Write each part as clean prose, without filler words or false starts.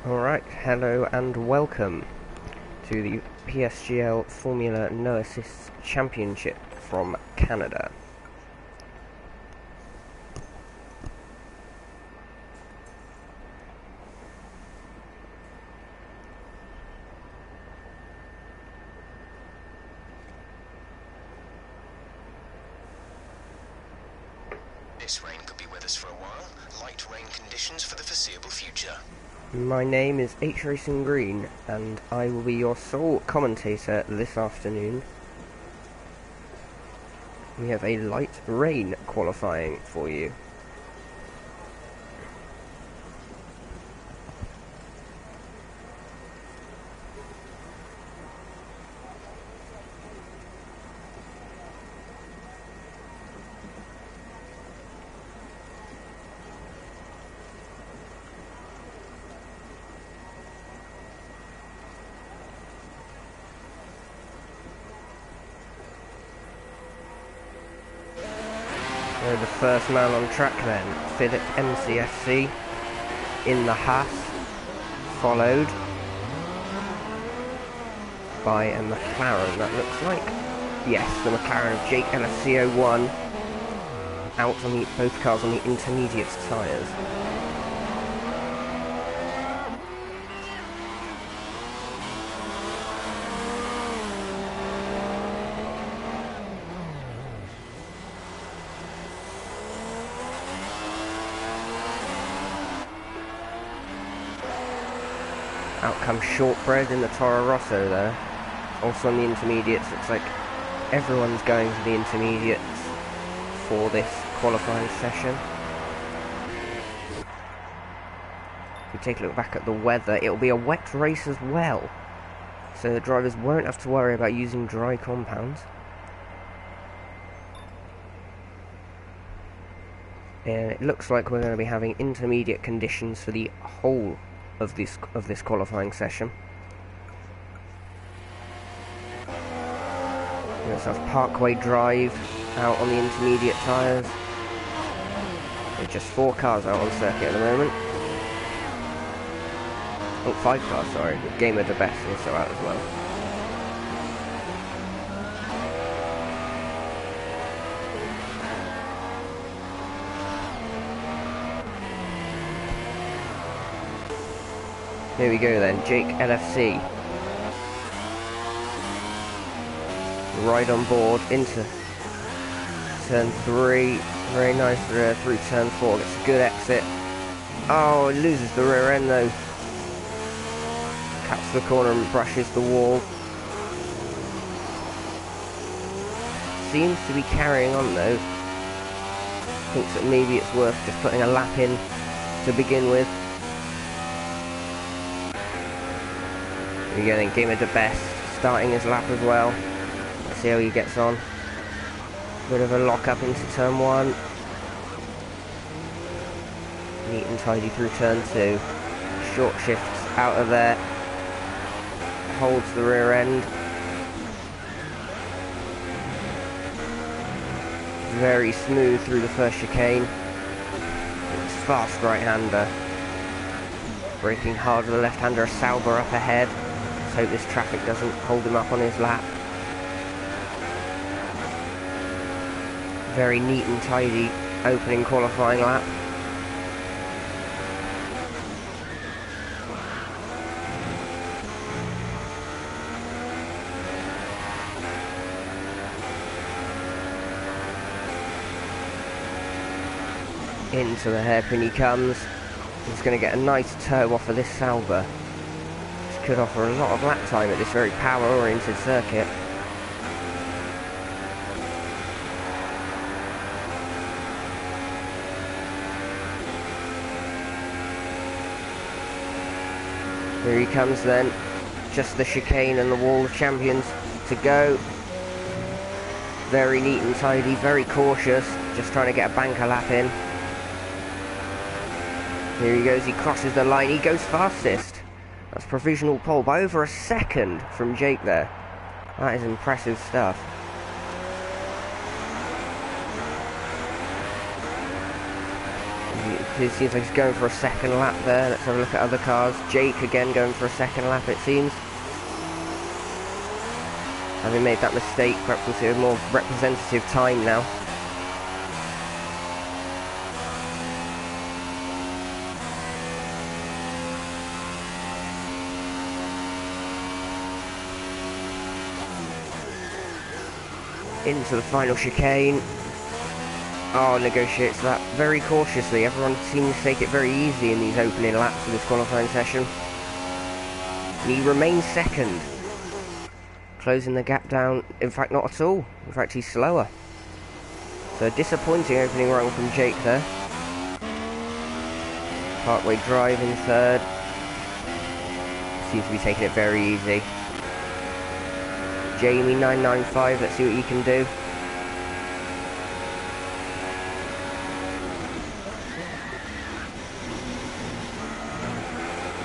Alright, hello and welcome to the Psgl Formula No Assists Championship from Canada. This rain could be with us for a while. Light rain conditions for the foreseeable future. My name is H Racing Green and I will be your sole commentator this afternoon. We have a light rain qualifying for you. So the first man on track then, Philip MCSC in the Haas, followed by a McLaren, that looks like. Yes, the McLaren of Jake LFC01, out on both cars on the intermediate tyres. Out comes Shortbread in the Toro Rosso there. Also on the intermediates, looks like everyone's going to the intermediates for this qualifying session. If we take a look back at the weather, it'll be a wet race as well. So the drivers won't have to worry about using dry compounds. And it looks like we're going to be having intermediate conditions for the whole of this qualifying session. We also have Parkway Drive out on the intermediate tyres. There's just 4 cars out on circuit at the moment. Oh, 5 cars, sorry. Game of the Best also out as well. Here we go then, Jake LFC. Right on board into turn 3. Very nice through turn 4. Gets a good exit. Oh, it loses the rear end though. Cuts the corner and brushes the wall. Seems to be carrying on though. Thinks that maybe it's worth just putting a lap in to begin with. Here we go then, Game of the Best, starting his lap as well. Let's see how he gets on. Bit of a lock up into turn 1. Neat and tidy through turn 2. Short shifts out of there. Holds the rear end. Very smooth through the first chicane. It's fast right-hander. Braking hard with the left-hander, a Sauber up ahead. Let's hope this traffic doesn't hold him up on his lap. Very neat and tidy opening qualifying lap. Into the hairpin he comes. He's going to get a nice toe off of this Sauber. This could offer a lot of lap time at this very power-oriented circuit. Here he comes then. Just the chicane and the wall of champions to go. Very neat and tidy, very cautious. Just trying to get a banker lap in. Here he goes, he crosses the line, he goes fastest. That's provisional pole by over a second from Jake there. That is impressive stuff. It seems like he's going for a second lap there. Let's have a look at other cars. Jake again going for a second lap, it seems. Having made that mistake, perhaps we'll see a more representative time now. Into the final chicane. Oh, negotiates that very cautiously. Everyone seems to take it very easy in these opening laps of this qualifying session. And he remains second. Closing the gap down. In fact, not at all. In fact, he's slower. So a disappointing opening run from Jake there. Parkway Drive in third. Seems to be taking it very easy. Jamie 995, let's see what he can do.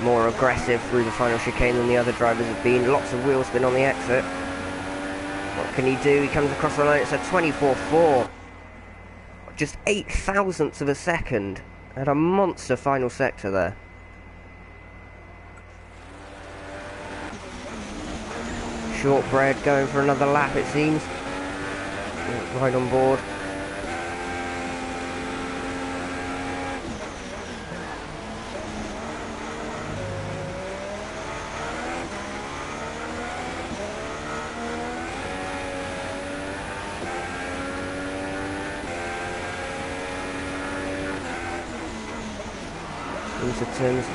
More aggressive through the final chicane than the other drivers have been. Lots of wheel spin on the exit. What can he do? He comes across the line. It's a 24.4. Just 8 thousandths of a second. And a monster final sector there. Shortbread going for another lap, it seems. Right on board. Into turns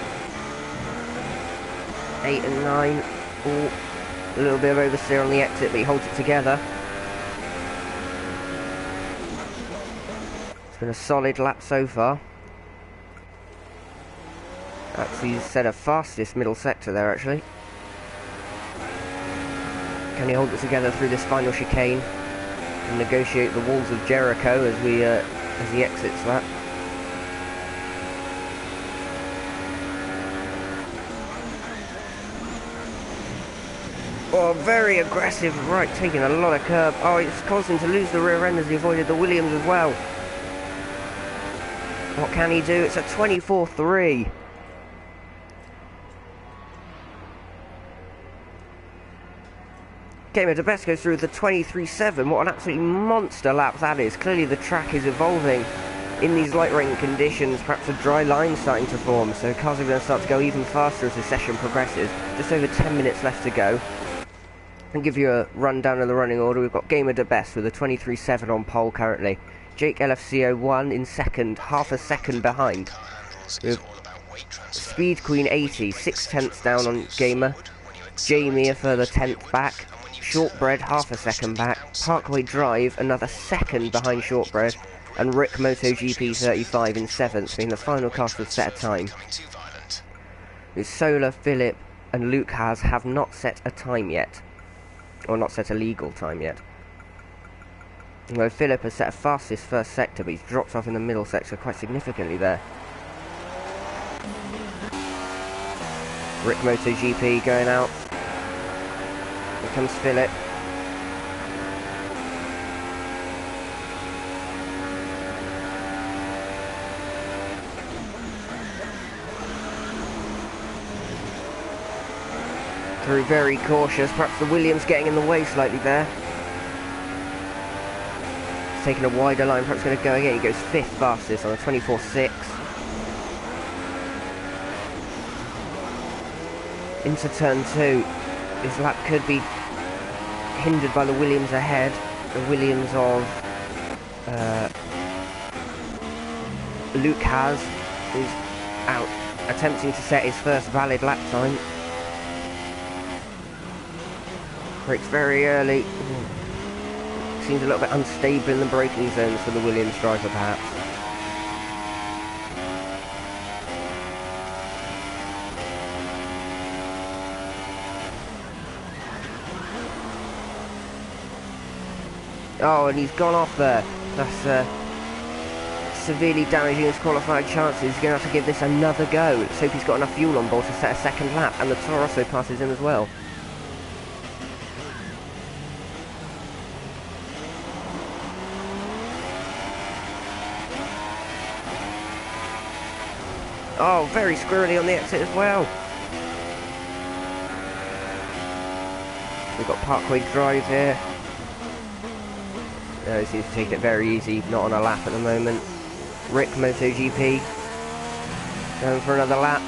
8 and 9. Ooh. A little bit of oversteer on the exit, but he holds it together. It's been a solid lap so far. Actually set a fastest middle sector there, actually. Can he hold it together through this final chicane and negotiate the walls of Jericho as he exits that? Oh, very aggressive, right, taking a lot of curb. Oh, it's causing him to lose the rear end as he avoided the Williams as well. What can he do? It's a 24.3. Gamer de Best goes through the 23.7. What an absolutely monster lap that is. Clearly the track is evolving in these light rain conditions. Perhaps a dry line starting to form, so cars are going to start to go even faster as the session progresses. Just over 10 minutes left to go. And give you a rundown of the running order. We've got Gamer de Best with a 23.7 on pole currently. Jake LFCO1 in second, half a second behind. With Speed Queen 80, 6 tenths down on Gamer. Jamie a further 10th back. Shortbread half a second back. Parkway Drive another second behind Shortbread. And Rick MotoGP 35 in 7th, being the final car to set a time. With Solar, Philip and Luke have not set a time yet. Or not set a legal time yet. Although Philip has set a fastest first sector, but he's dropped off in the middle sector quite significantly there. Rick MotoGP going out. Here comes Philip. Through very cautious, perhaps the Williams getting in the way slightly there. He's taking a wider line, perhaps going to go again. He goes 5th fastest on a 24.6. Into turn 2. His lap could be hindered by the Williams ahead. The Williams of Luke is out, attempting to set his first valid lap time. Brakes very early. Seems a little bit unstable in the braking zones for the Williams driver, perhaps. Oh, and he's gone off there. That's severely damaging his qualifying chances. He's going to have to give this another go. Let's hope he's got enough fuel on board to set a second lap. And the Toro Rosso passes him as well. Oh, very squirrely on the exit as well. We've got Parkway Drive here. He seems to take it very easy, not on a lap at the moment. Rick MotoGP going for another lap.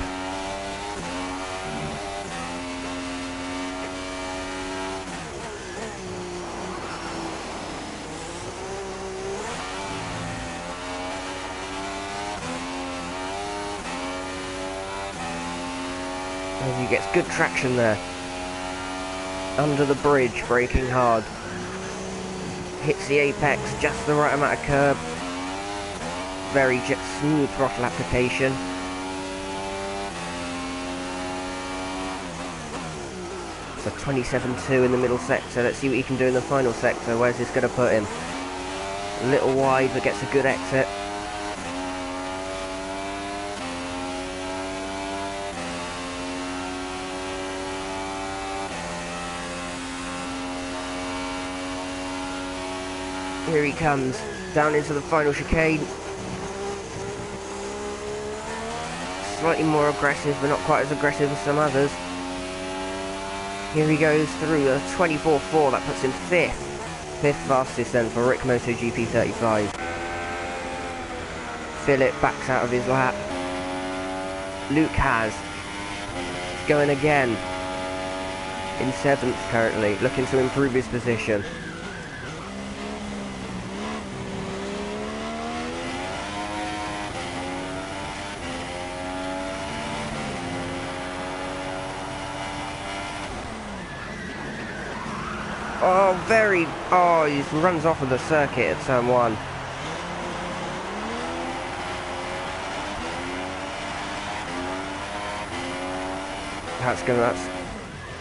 As he gets good traction there. Under the bridge, braking hard. Hits the apex, just the right amount of curb. Very smooth throttle application. So 27.2 in the middle sector. Let's see what he can do in the final sector. Where's this going to put him? A little wide, but gets a good exit. Here he comes, down into the final chicane. Slightly more aggressive, but not quite as aggressive as some others. Here he goes through a 24.4, that puts him 5th. 5th fastest then for Rick MotoGP 35. Philip backs out of his lap. Luke has. Going again. In 7th currently, looking to improve his position. He runs off of the circuit at turn 1. That's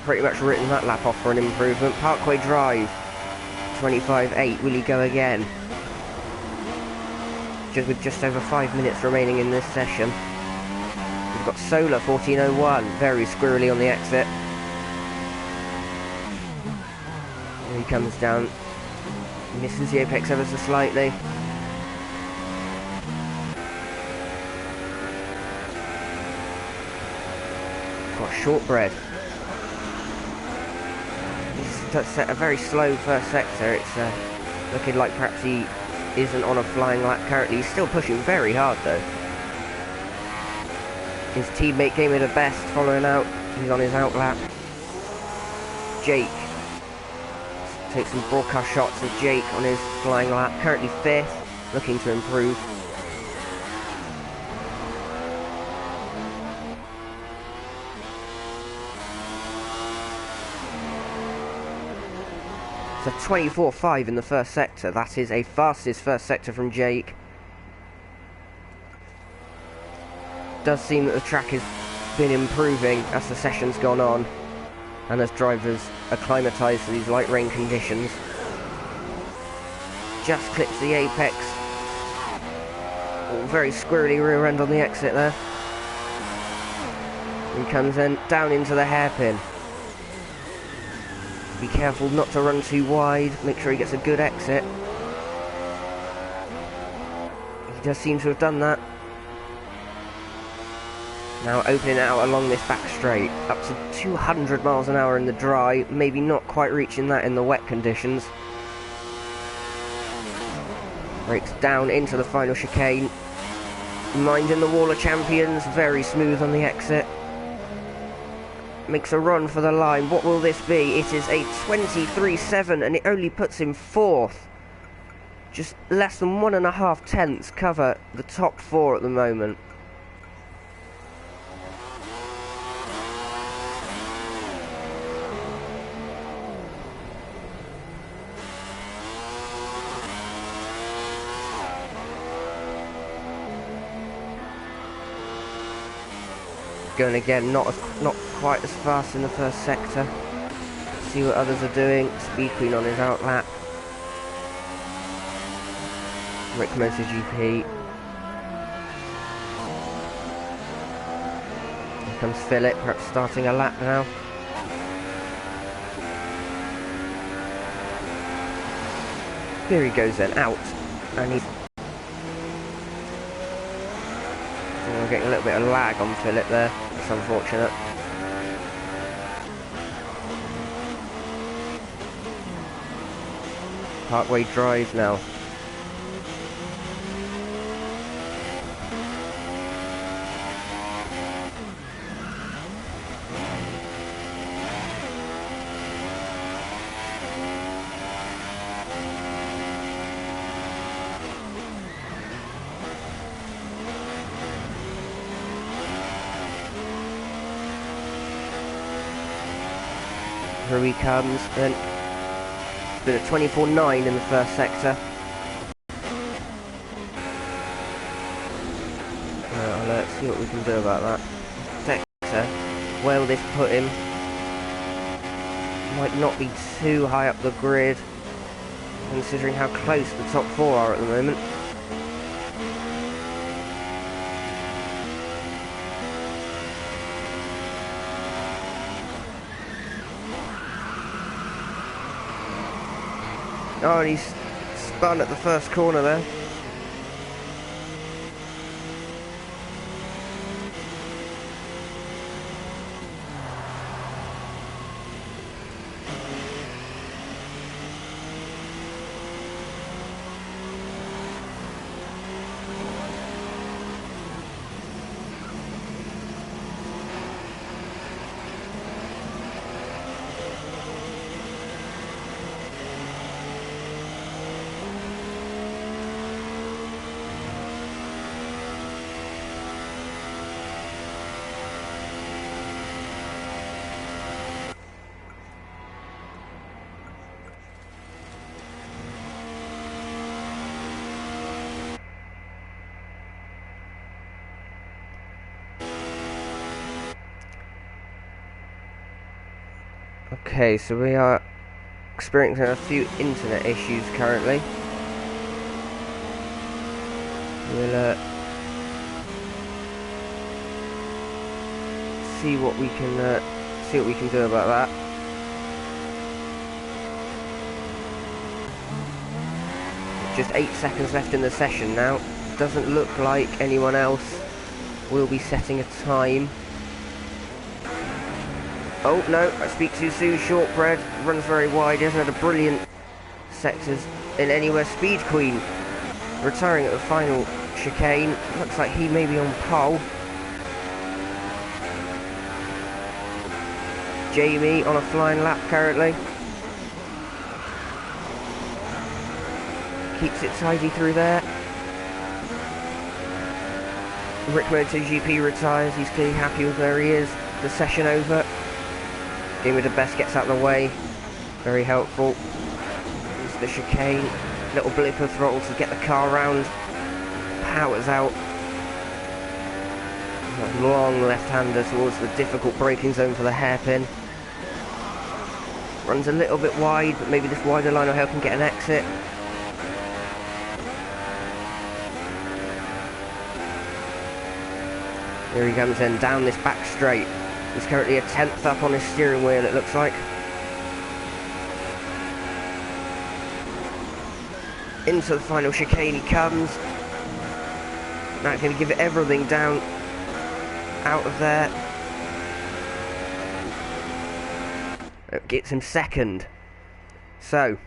pretty much written that lap off for an improvement. Parkway Drive, 25.8, will he go again? With just over 5 minutes remaining in this session. We've got Solar, 14.01, very squirrely on the exit. He comes down, misses the apex ever so slightly. Got Shortbread. He's set a very slow first sector. It's looking like perhaps he isn't on a flying lap currently. He's still pushing very hard though. His teammate gave me the best following out. He's on his out lap. Jake. Take some broadcast shots of Jake on his flying lap. Currently 5th, looking to improve. So 24.5 in the first sector. That is a fastest first sector from Jake. Does seem that the track has been improving as the session's gone on, and as drivers acclimatise to these light rain conditions. Just clips the apex. Oh, very squirrely rear end on the exit there. He comes in down into the hairpin. Be careful not to run too wide. Make sure he gets a good exit. He does seem to have done that. Now opening out along this back straight, up to 200 miles an hour in the dry, maybe not quite reaching that in the wet conditions. Brakes down into the final chicane. Minding the wall of champions, very smooth on the exit. Makes a run for the line. What will this be? It is a 23.7 and it only puts him 4th. Just less than 1.5 tenths cover the top 4 at the moment. Going again, not quite as fast in the first sector. See what others are doing. Speed Queen on his out lap. Rick MotoGP. Here comes Philip, perhaps starting a lap now. Here he goes then, out. And he's We're getting a little bit of lag on Philip there. That's unfortunate. Parkway Drive now. Here he comes, and it's been a 24.9 in the first sector. Let's see what we can do about that. Sector, where will this put him? Might not be too high up the grid, considering how close the top four are at the moment. Oh, and he's spun at the first corner there. Okay, so we are experiencing a few internet issues currently. We'll see what we can do about that. Just 8 seconds left in the session now. Doesn't look like anyone else will be setting a time. Oh no, I speak too soon. Shortbread runs very wide. He hasn't had a brilliant sectors in anywhere. Speed Queen retiring at the final chicane. Looks like he may be on pole. Jamie on a flying lap currently. Keeps it tidy through there. Rick MotoGP retires. He's clearly happy with where he is. The session over. Game with the best gets out of the way. Very helpful. It's the chicane. Little blip of throttle to get the car round. Powers out. A long left-hander towards the difficult braking zone for the hairpin. Runs a little bit wide, but maybe this wider line will help him get an exit. Here he comes then, down this back straight. He's currently a 10th up on his steering wheel, it looks like. Into the final chicane he comes. Now he's going to give it everything down out of there. It gets him second. So,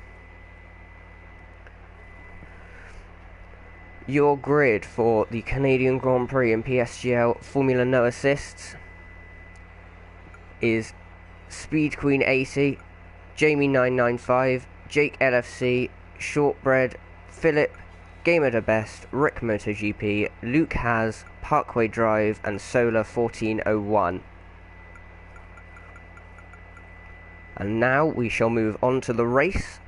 your grid for the Canadian Grand Prix and Psgl Formula No Assists is Speed Queen 80, Jamie 995, Jake LFC, Shortbread, Philip, Gamer the Best, Rick MotoGP, Luke Has, Parkway Drive, and Solar 1401. And now we shall move on to the race,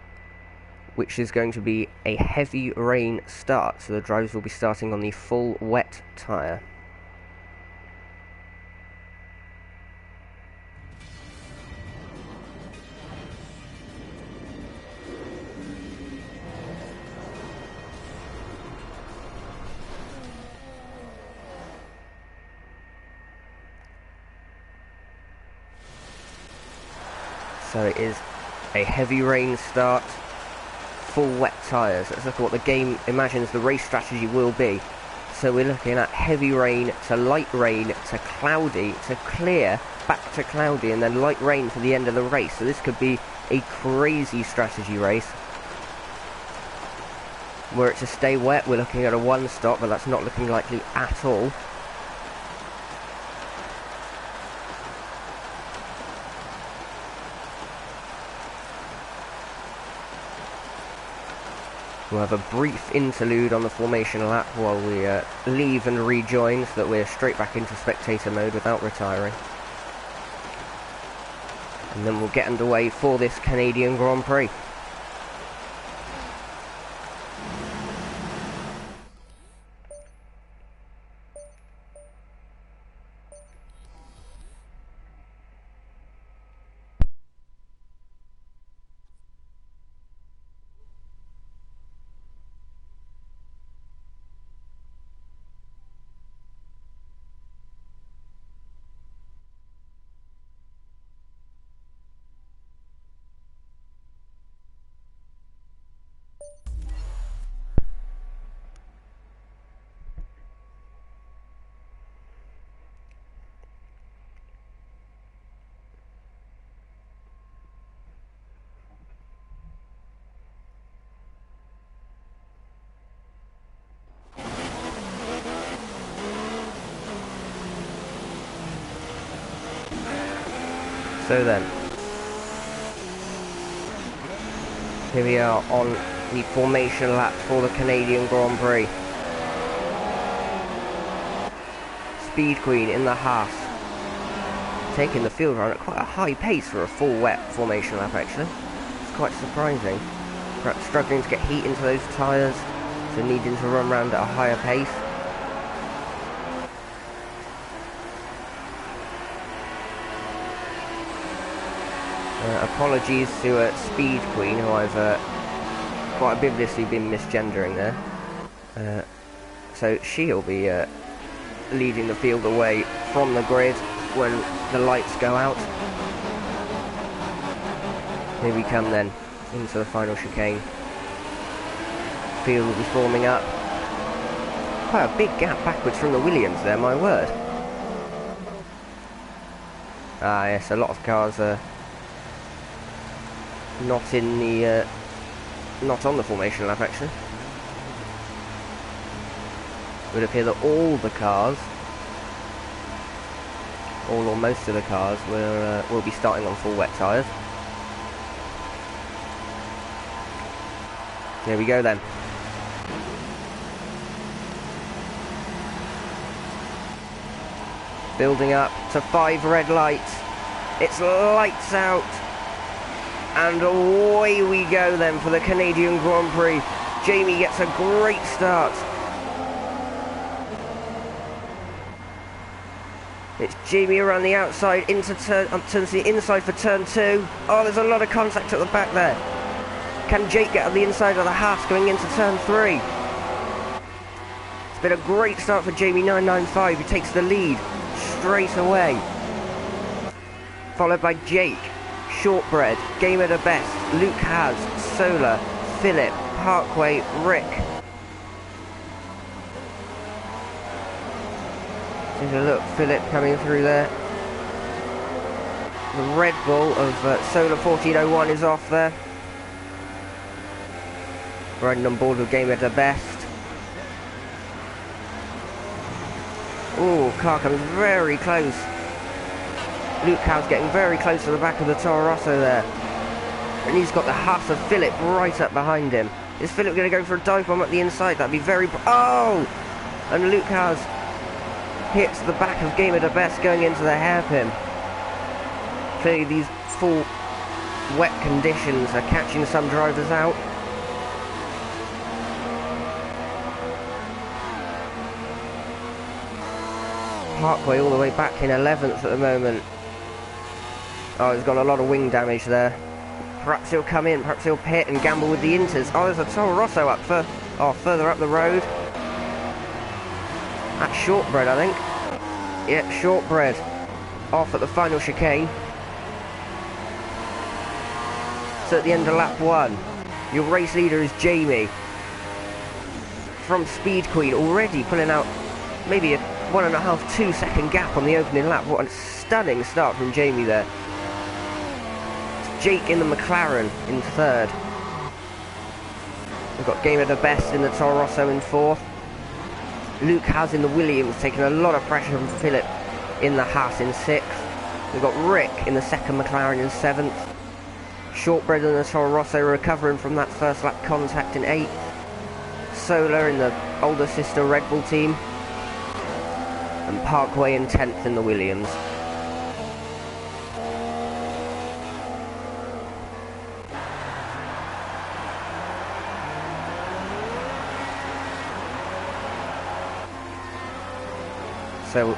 which is going to be a heavy rain start, so the drivers will be starting on the full wet tyre. So it is a heavy rain start, full wet tyres. Let's look at what the game imagines the race strategy will be. So we're looking at heavy rain to light rain to cloudy to clear, back to cloudy, and then light rain for the end of the race. So this could be a crazy strategy race. Were it to stay wet, we're looking at a 1 stop, but that's not looking likely at all. We'll have a brief interlude on the formation lap while we leave and rejoin, so that we're straight back into spectator mode without retiring. And then we'll get underway for this Canadian Grand Prix. So then, here we are on the formation lap for the Canadian Grand Prix. Speed Queen in the Haas, taking the field run at quite a high pace for a full wet formation lap actually. It's quite surprising. Perhaps struggling to get heat into those tyres, so needing to run around at a higher pace. Apologies to Speed Queen, who I've quite obviously been misgendering there. So she'll be leading the field away from the grid when the lights go out. Here we come then, into the final chicane. Field will be forming up. Quite a big gap backwards from the Williams there, my word. Ah yes, a lot of cars not in the not on the formation lap actually. It would appear that all the cars, all or most of the cars, will be starting on full wet tyres. Here we go then. Building up to 5 red lights. It's lights out. And away we go then for the Canadian Grand Prix. Jamie gets a great start. It's Jamie around the outside into turns the inside for turn 2. Oh, there's a lot of contact at the back there. Can Jake get on the inside of the Haas going into turn 3? It's been a great start for Jamie 995, who takes the lead straight away. Followed by Jake, Shortbread, Game at the Best, Luke Has, Solar, Philip, Parkway, Rick. Take a look, Philip coming through there. The Red Bull of Solar 1401 is off there. Riding on board with Game at the Best. Oh, car comes very close. Luke Howe's getting very close to the back of the Toro Rosso there. And he's got the Haas of Philip right up behind him. Is Philip going to go for a dive bomb at the inside? That'd be very... Oh! And Luke Howe's hits the back of Game at the Best going into the hairpin. Clearly these full wet conditions are catching some drivers out. Parkway all the way back in 11th at the moment. Oh, he's got a lot of wing damage there. Perhaps he'll come in, perhaps he'll pit and gamble with the Inters. Oh, there's a Toro Rosso up further up the road. That's Shortbread, I think. Yeah, Shortbread off at the final chicane. So at the end of lap 1, your race leader is Jamie. from Speed Queen, already pulling out maybe a 1.5, 2 second gap on the opening lap. What a stunning start from Jamie there. It's Jake in the McLaren in third. We've got Game of the Best in the Toro Rosso in fourth. Luke Haas in the Williams, taking a lot of pressure from Philip in the Haas in sixth. We've got Rick in the second McLaren in seventh. Shortbread in the Toro Rosso recovering from that first lap contact in eighth. Solar in the older sister Red Bull team. And Parkway in 10th in the Williams. So,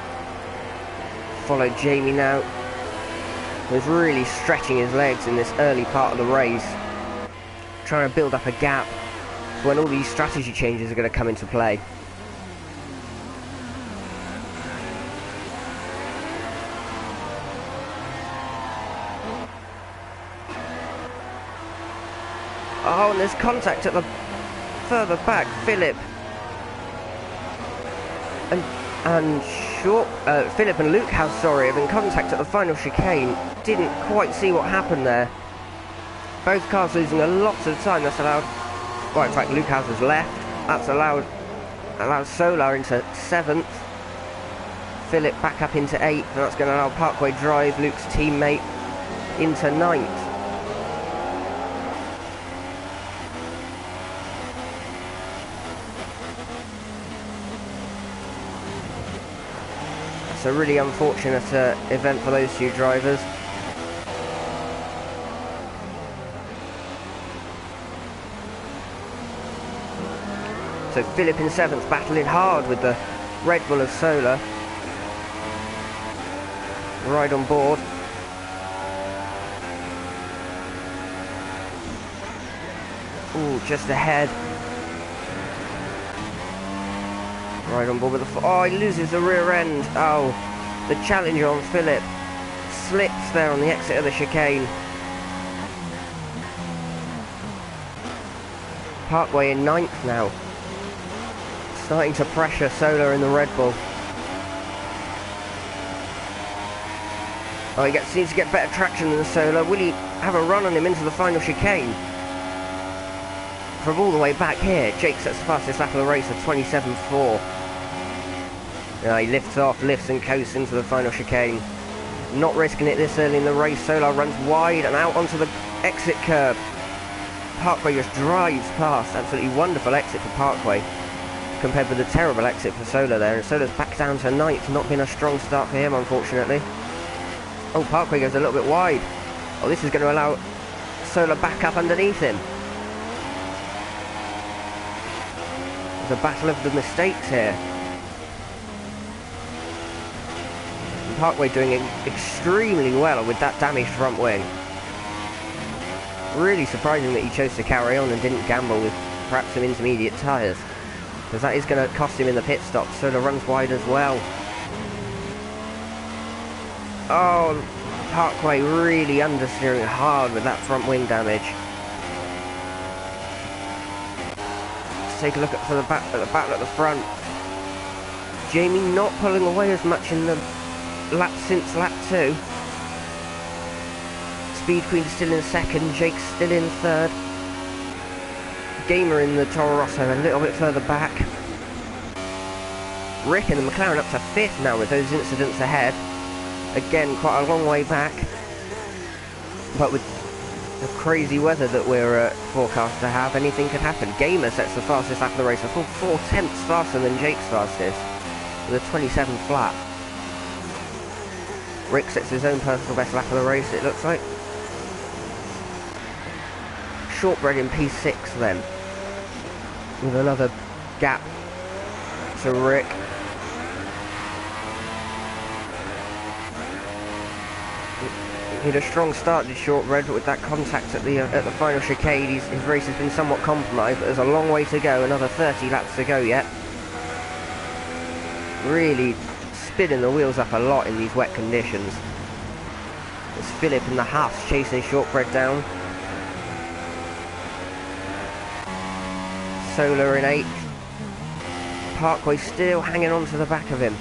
follow Jamie now, who's really stretching his legs in this early part of the race, trying to build up a gap for when all these strategy changes are going to come into play. Oh, and there's contact at the further back. Philip and Philip and Luke House, sorry, have in contact at the final chicane. Didn't quite see what happened there. Both cars losing a lot of time. That's allowed, well, in fact, Luke House has left. That's allowed Solar into 7th. Philip back up into 8th, and that's going to allow Parkway Drive, Luke's teammate, into 9th. It's a really unfortunate event for those two drivers. So Philip in 7th, battling hard with the Red Bull of Solar. Right on board. Ooh, just ahead. Right on board with the... Oh, he loses the rear end. Oh, the challenger on Philip slips there on the exit of the chicane. Parkway in 9th now. Starting to pressure Solar in the Red Bull. Oh, he seems to get better traction than Solar. Will he have a run on him into the final chicane? From all the way back here, Jake sets the fastest lap of the race of 27.4. He lifts off, lifts and coasts into the final chicane. Not risking it this early in the race. Solar runs wide and out onto the exit curb. Parkway just drives past. Absolutely wonderful exit for Parkway, compared with the terrible exit for Solar there. And Solar's back down to 9th. Not been a strong start for him, unfortunately. Oh, Parkway goes a little bit wide. Oh, this is going to allow Solar back up underneath him. There's a battle of the mistakes here. And Parkway doing extremely well with that damaged front wing. Really surprising that he chose to carry on and didn't gamble with perhaps some intermediate tyres, because that is going to cost him in the pit stop. Solar runs wide as well. Oh, Parkway really understeering hard with that front wing damage. Let's take a look at the battle at the front. Jamie not pulling away as much in the lap since lap 2. Speed Queen still in 2nd, Jake's still in 3rd. Gamer in the Toro Rosso a little bit further back. Rick in the McLaren up to 5th now with those incidents ahead. Again, quite a long way back. But with the crazy weather that we're forecast to have, anything could happen. Gamer sets the fastest lap of the race, a full 4/10 faster than Jake's fastest, with a 27 flat. Rick sets his own personal best lap of the race, it looks like. Shortbread in P6 then, with another gap to Rick. He had a strong start, did Shortbread, but with that contact at the final chicane, his race has been somewhat compromised, but there's a long way to go, another 30 laps to go yet. Really spinning the wheels up a lot in these wet conditions. It's Philip in the Haas chasing Shortbread down. Solar in 8th. Parkway still hanging on to the back of him.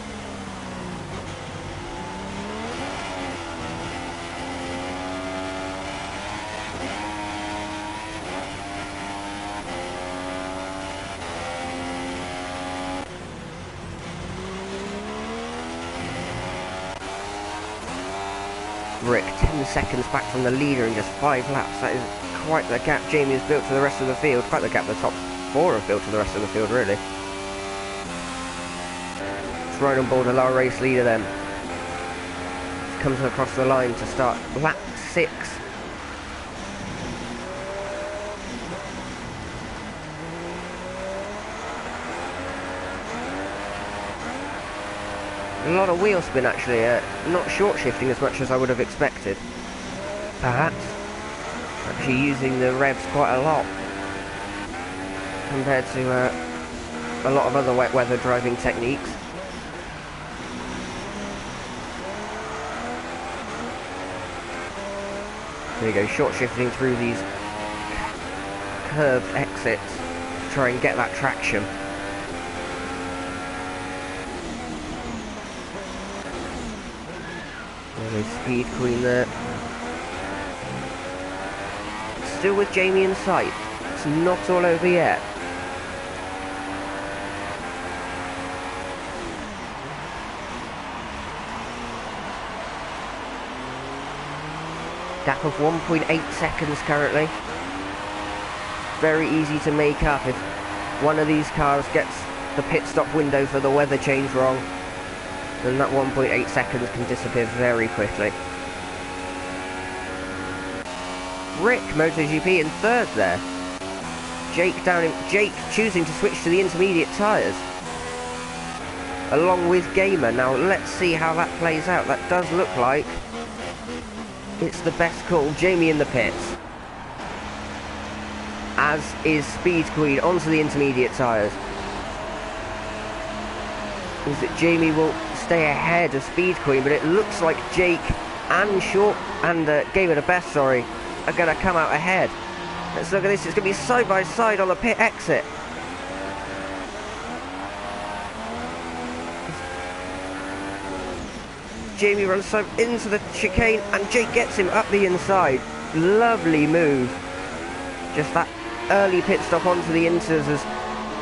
Rick 10 seconds back from the leader in just 5 laps. That is quite the gap Jamie has built to the rest of the field. Quite the gap the top 4 have built to the rest of the field, really. It's right on board a lower race leader then. Comes across the line to start lap 6. A lot of wheel spin actually, not short shifting as much as I would have expected. Perhaps. Actually using the revs quite a lot compared to a lot of other wet weather driving techniques. There you go, short shifting through these curved exits to try and get that traction. Speed Queen there. Still with Jamie in sight. It's not all over yet. Gap of 1.8 seconds currently. Very easy to make up if one of these cars gets the pit stop window for the weather change wrong. Then that 1.8 seconds can disappear very quickly. Rick, MotoGP in 3rd there. Jake choosing to switch to the intermediate tyres. Along with Gamer. Now let's see how that plays out. That does look like it's the best call. Jamie in the pits. As is Speed Queen onto the intermediate tyres. Is that Jamie will stay ahead of Speed Queen, but it looks like Jake and Gamer the Best, sorry, are going to come out ahead. Let's look at this. It's going to be side by side on the pit exit. Jamie runs into the chicane and Jake gets him up the inside. Lovely move. Just that early pit stop onto the inters has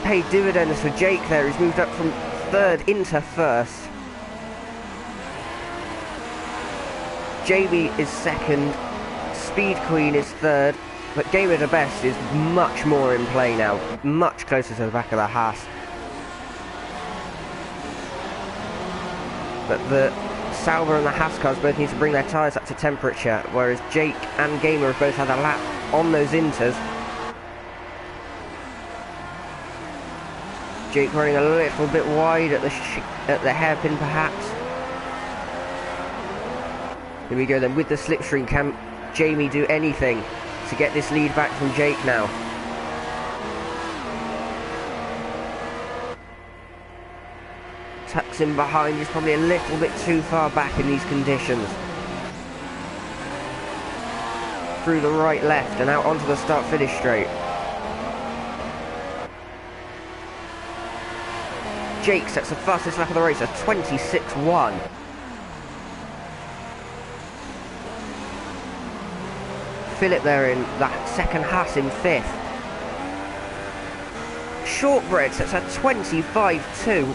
paid dividends for Jake there. He's moved up from 3rd into 1st. Jamie is 2nd, Speed Queen is 3rd, but Gamer the Best is much more in play now, much closer to the back of the Haas. But the Sauber and the Haas cars both need to bring their tyres up to temperature, whereas Jake and Gamer have both had a lap on those inters. Jake running a little bit wide at the hairpin perhaps. Here we go then with the slipstream. Can Jamie do anything to get this lead back from Jake now? Tucks him behind. He's probably a little bit too far back in these conditions. Through the right left and out onto the start finish straight. Jake sets the fastest lap of the race at 26.1. Philip there in that second Haas in 5th. Shortbread sets a 25.2.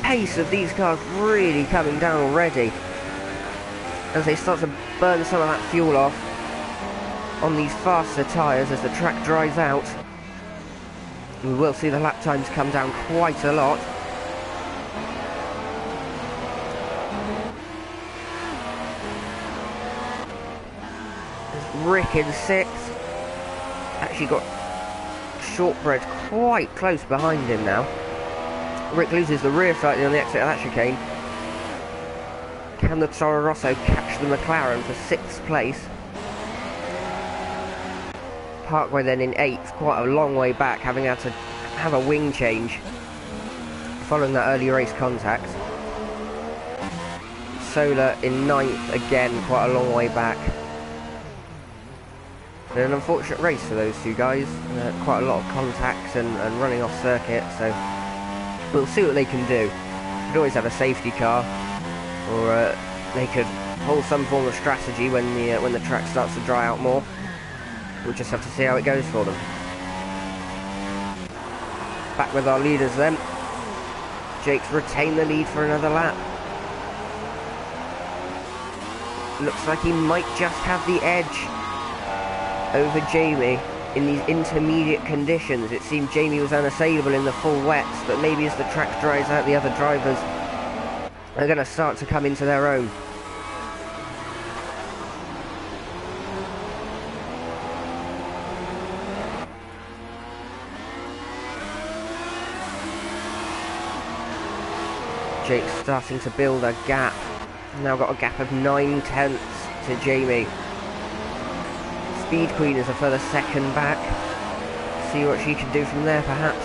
Pace of these cars really coming down already as they start to burn some of that fuel off on these faster tyres as the track dries out. We will see the lap times come down quite a lot. Rick in 6th. Actually got Shortbread quite close behind him now. Rick loses the rear slightly on the exit of that chicane. Can the Toro Rosso catch the McLaren for 6th place? Parkway then in 8th, quite a long way back, having had to have a wing change following that early race contact. Solar in 9th, again quite a long way back. An unfortunate race for those two guys, quite a lot of contacts and running off circuit, so We'll see what they can do. Could always have a safety car, or they could hold some form of strategy when the track starts to dry out more. We'll just have to see how it goes for them. Back with our leaders then. Jake's retained the lead for another lap. Looks like he might just have the edge over Jamie in these intermediate conditions. It seemed Jamie was unassailable in the full wets, but maybe as the track dries out, the other drivers are going to start to come into their own. Jake's starting to build a gap. Now got a gap of 9/10 to Jamie. Speed Queen is a further second back. See what she can do from there, perhaps.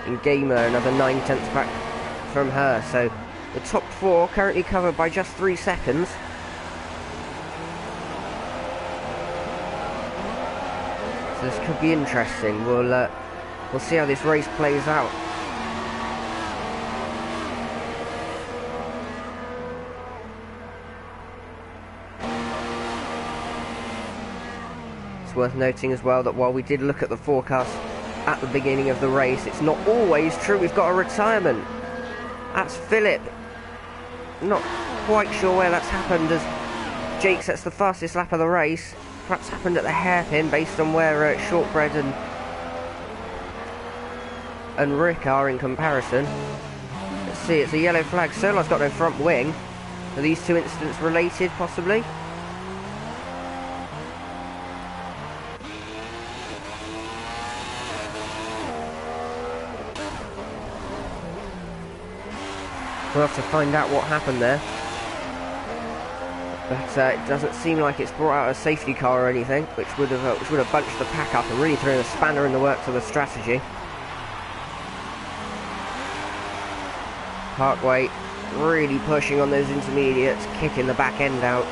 And Gamer another 9/10 back from her. So the top four currently covered by just 3 seconds. So this could be interesting. We'll see how this race plays out. It's worth noting as well that while we did look at the forecast at the beginning of the race, it's not always true. We've got a retirement. That's Philip. Not quite sure where that's happened, as Jake sets the fastest lap of the race. Perhaps happened at the hairpin based on where Shortbread and Rick are in comparison. Let's see, it's a yellow flag. Solar's got no front wing. Are these two incidents related, possibly? We'll have to find out what happened there. But it doesn't seem like it's brought out a safety car or anything, which would have bunched the pack up and really thrown a spanner in the works of the strategy. Parkway really pushing on those intermediates, kicking the back end out,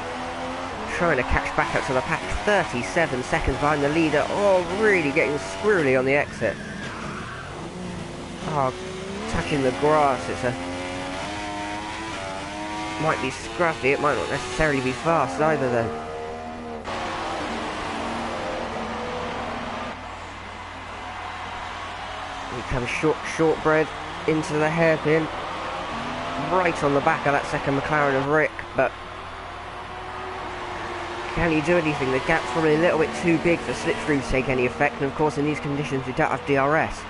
trying to catch back up to the pack. 37 seconds behind the leader. Oh, really getting squirrely on the exit. Oh, touching the grass. Might be scruffy, it might not necessarily be fast either though. Here comes Shortbread into the hairpin, right on the back of that second McLaren of Rick, but can he do anything? The gap's probably a little bit too big for slipstream to take any effect, and of course in these conditions we don't have DRS.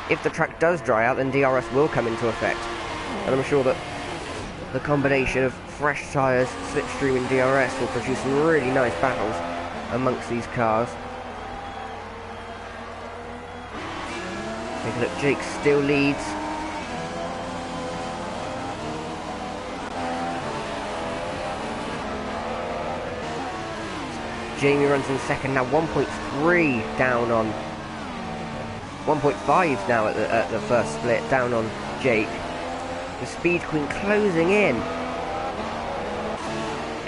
If the track does dry out, then DRS will come into effect, and I'm sure that the combination of fresh tyres, slipstream and DRS will produce some really nice battles amongst these cars. Take a look, Jake still leads. Jamie runs in second now, 1.3 down on... 1.5 now at the first split, down on Jake. The Speed Queen closing in.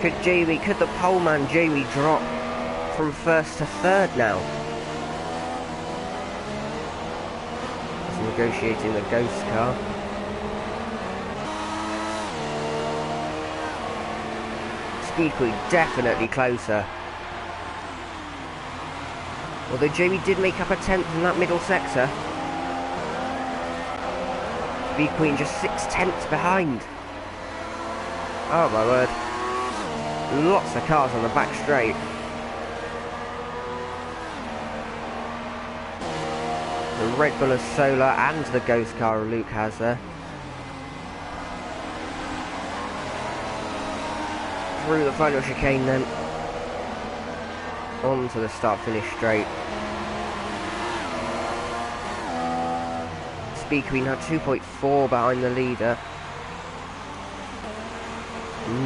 Could the pole man Jamie drop from first to third now? He's negotiating the ghost car. Speed Queen definitely closer. Although Jamie did make up a 10th in that middle sector. Speed Queen just 6/10 behind. Oh my word. Lots of cars on the back straight. The Red Bull of Solar and the Ghost car Luke has there. Through the final chicane then. On to the start-finish straight. Speed Queen now 2.4 behind the leader.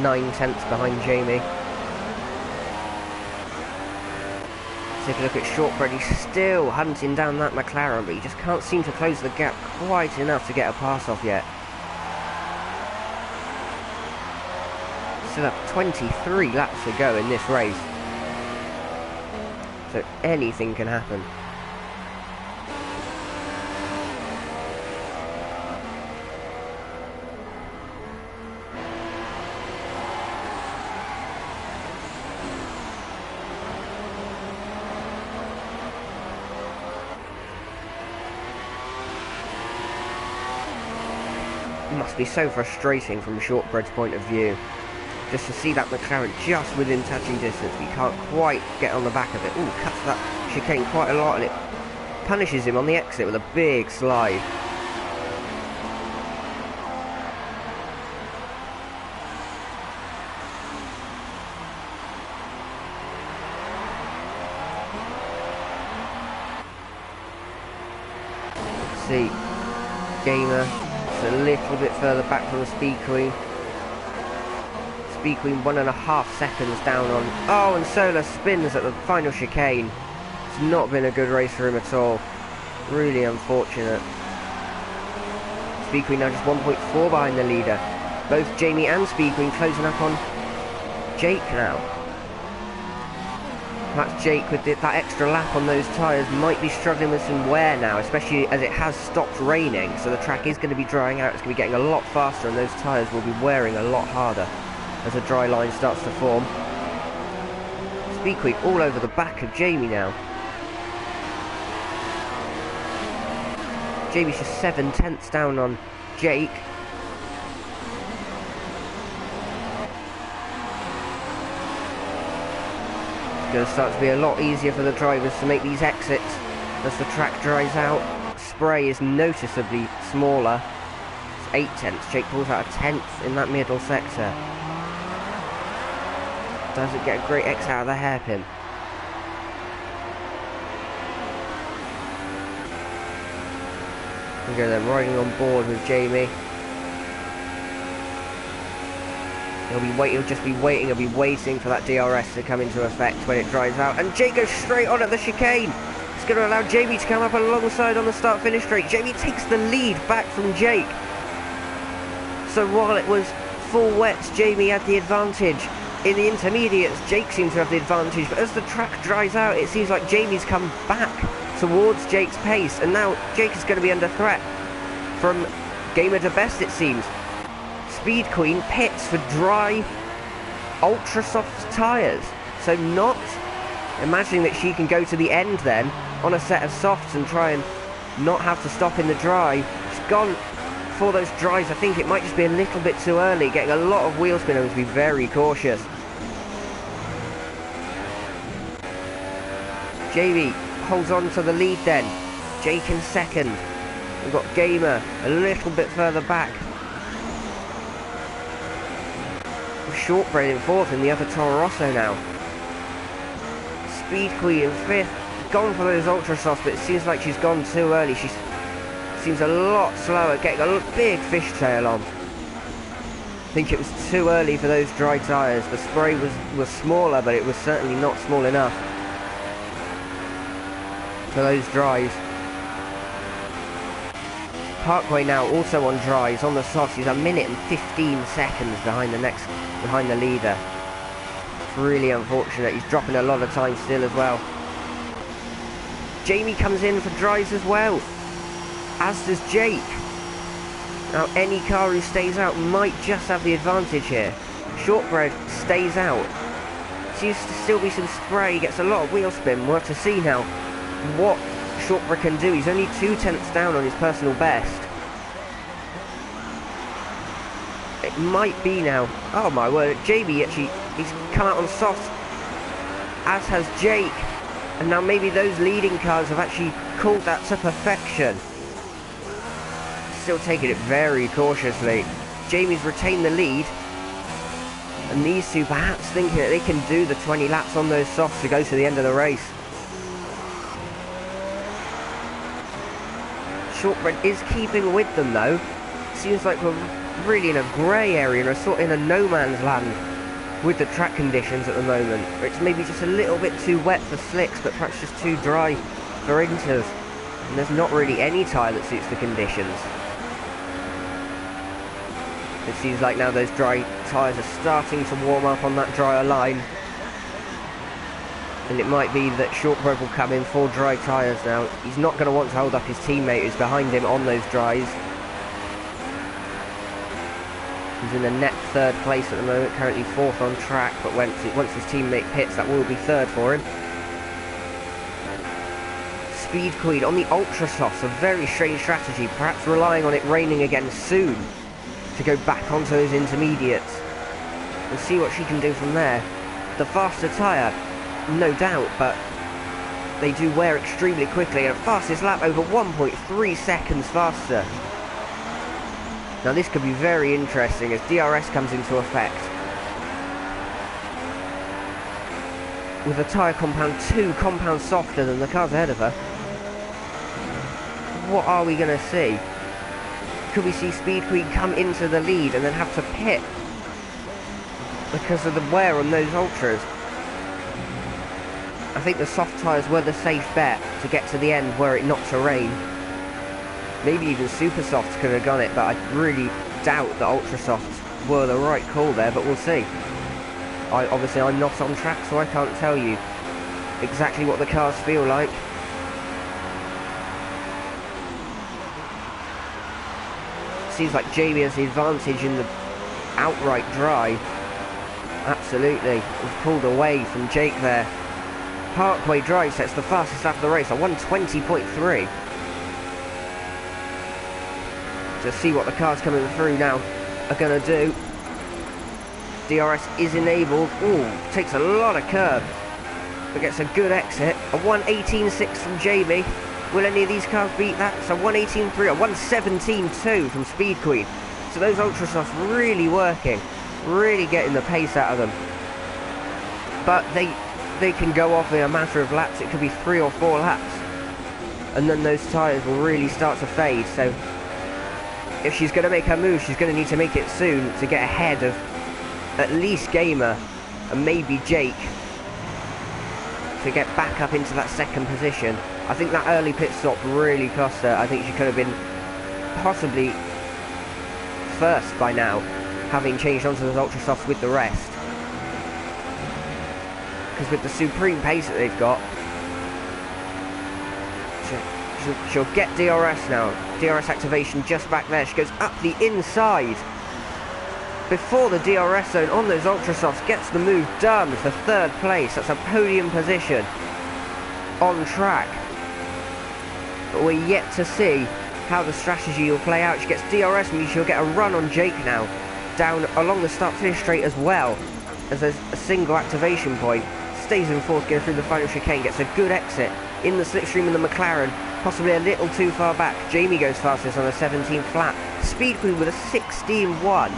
9/10 behind Jamie. Take a look at Shortbread. He's still hunting down that McLaren, but he just can't seem to close the gap quite enough to get a pass off yet. Still have 23 laps to go in this race, so anything can happen. must be so frustrating from Shortbread's point of view. Just to see that McLaren just within touching distance, but you can't quite get on the back of it. Ooh, cuts that chicane quite a lot, and it punishes him on the exit with a big slide. Let's see, Gamer, it's a little bit further back from the Speed Queen. Speed Queen 1.5 seconds down on... Oh, and Solar spins at the final chicane. It's not been a good race for him at all. Really unfortunate. Speed Queen now just 1.4 behind the leader. Both Jamie and Speed Queen closing up on Jake now. Perhaps Jake with that extra lap on those tyres might be struggling with some wear now, especially as it has stopped raining, so the track is going to be drying out. It's going to be getting a lot faster and those tyres will be wearing a lot harder as a dry line starts to form. Speed Queen all over the back of Jamie now. Jamie's just 7/10 down on Jake. It's going to start to be a lot easier for the drivers to make these exits as the track dries out. Spray is noticeably smaller. It's 8/10. Jake pulls out a 10th in that middle sector. Doesn't get a great exit out of the hairpin. We go then, riding on board with Jamie. He'll just be waiting for that DRS to come into effect when it dries out. And Jake goes straight on at the chicane. It's going to allow Jamie to come up alongside on the start-finish straight. Jamie takes the lead back from Jake. So while it was full wets, Jamie had the advantage. In the intermediates, Jake seems to have the advantage, but as the track dries out, it seems like Jamie's come back towards Jake's pace, and now Jake is going to be under threat from Gamer to Best, it seems. Speed Queen pits for dry, ultra soft tyres, so not imagining that she can go to the end then on a set of softs and try and not have to stop in the dry. She's gone for those dries. I think it might just be a little bit too early, getting a lot of wheel spin and to be very cautious. Jamie holds on to the lead then. Jake in second. We've got Gamer a little bit further back. Shortbread in fourth in the other Toro Rosso now. Speed Queen in fifth. Gone for those ultra softs, but it seems like she's gone too early. She seems a lot slower, getting a big fishtail on. I think it was too early for those dry tyres. The spray was smaller, but it was certainly not small enough for those dries. Parkway now also on dries. On the softs, he's 1 minute and 15 seconds behind the leader. It's really unfortunate. He's dropping a lot of time still as well. Jamie comes in for dries as well, as does Jake. Now any car who stays out might just have the advantage here. Shortbread stays out. Seems to still be some spray. Gets a lot of wheel spin. We'll have to see now what Shortbread can do. He's only 2/10 down on his personal best. It might be now. Oh my word, Jamie actually, he's come out on soft, as has Jake. And now maybe those leading cars have actually called that to perfection. Still taking it very cautiously. Jamie's retained the lead. And these two perhaps thinking that they can do the 20 laps on those softs to go to the end of the race. Shortbread is keeping with them though. Seems like we're really in a grey area, in a no man's land with the track conditions at the moment. It's maybe just a little bit too wet for slicks, but perhaps just too dry for inters. And there's not really any tyre that suits the conditions. It seems like now those dry tyres are starting to warm up on that drier line. And it might be that Shortbread will come in for dry tyres now. He's not going to want to hold up his teammate who's behind him on those dries. He's in the net third place at the moment, currently fourth on track, but once his teammate pits, that will be third for him. Speed Queen on the ultra softs, a very strange strategy, perhaps relying on it raining again soon to go back onto those intermediates. We'll see what she can do from there. The faster tyre, no doubt, but they do wear extremely quickly, and a fastest lap over 1.3 seconds faster. Now this could be very interesting as DRS comes into effect. With a tyre compound 2 compounds softer than the cars ahead of her. What are we going to see? Could we see Speed Queen come into the lead and then have to pit because of the wear on those Ultras? I think the soft tyres were the safe bet to get to the end were it not to rain. Maybe even super softs could have done it, but I really doubt that Ultra Softs were the right call there, but we'll see. Obviously I'm not on track, so I can't tell you exactly what the cars feel like. Seems like Jamie has the advantage in the outright drive. Absolutely. We've pulled away from Jake there. Parkway Drive sets the fastest lap of the race at 1:20.3. To see what the cars coming through now are going to do. DRS is enabled. Ooh, takes a lot of curb, but gets a good exit. A 1:18.6 from Jamie. Will any of these cars beat that? It's a 1:18.3, a 1:17.2 from Speed Queen. So those Ultra Softs really working, really getting the pace out of them. But they can go off in a matter of laps. It could be 3 or 4 laps, and then those tyres will really start to fade. So if she's going to make her move, she's going to need to make it soon to get ahead of at least Gamer and maybe Jake to get back up into that second position. I think that early pit stop really cost her. I think she could have been possibly first by now, having changed onto those Ultra Softs with the rest. Because with the supreme pace that they've got, she'll get DRS now. DRS activation just back there. She goes up the inside before the DRS zone on those Ultra Softs, gets the move done for 3rd place. That's a podium position on track. But we're yet to see how the strategy will play out. She gets DRS, means she'll get a run on Jake now, down along the start-finish straight as well, as there's a single activation point. Stays in 4th gear through the final chicane, gets a good exit in the slipstream in the McLaren, possibly a little too far back. Jamie goes fastest on a 17th lap. Speed Queen with a 16.1.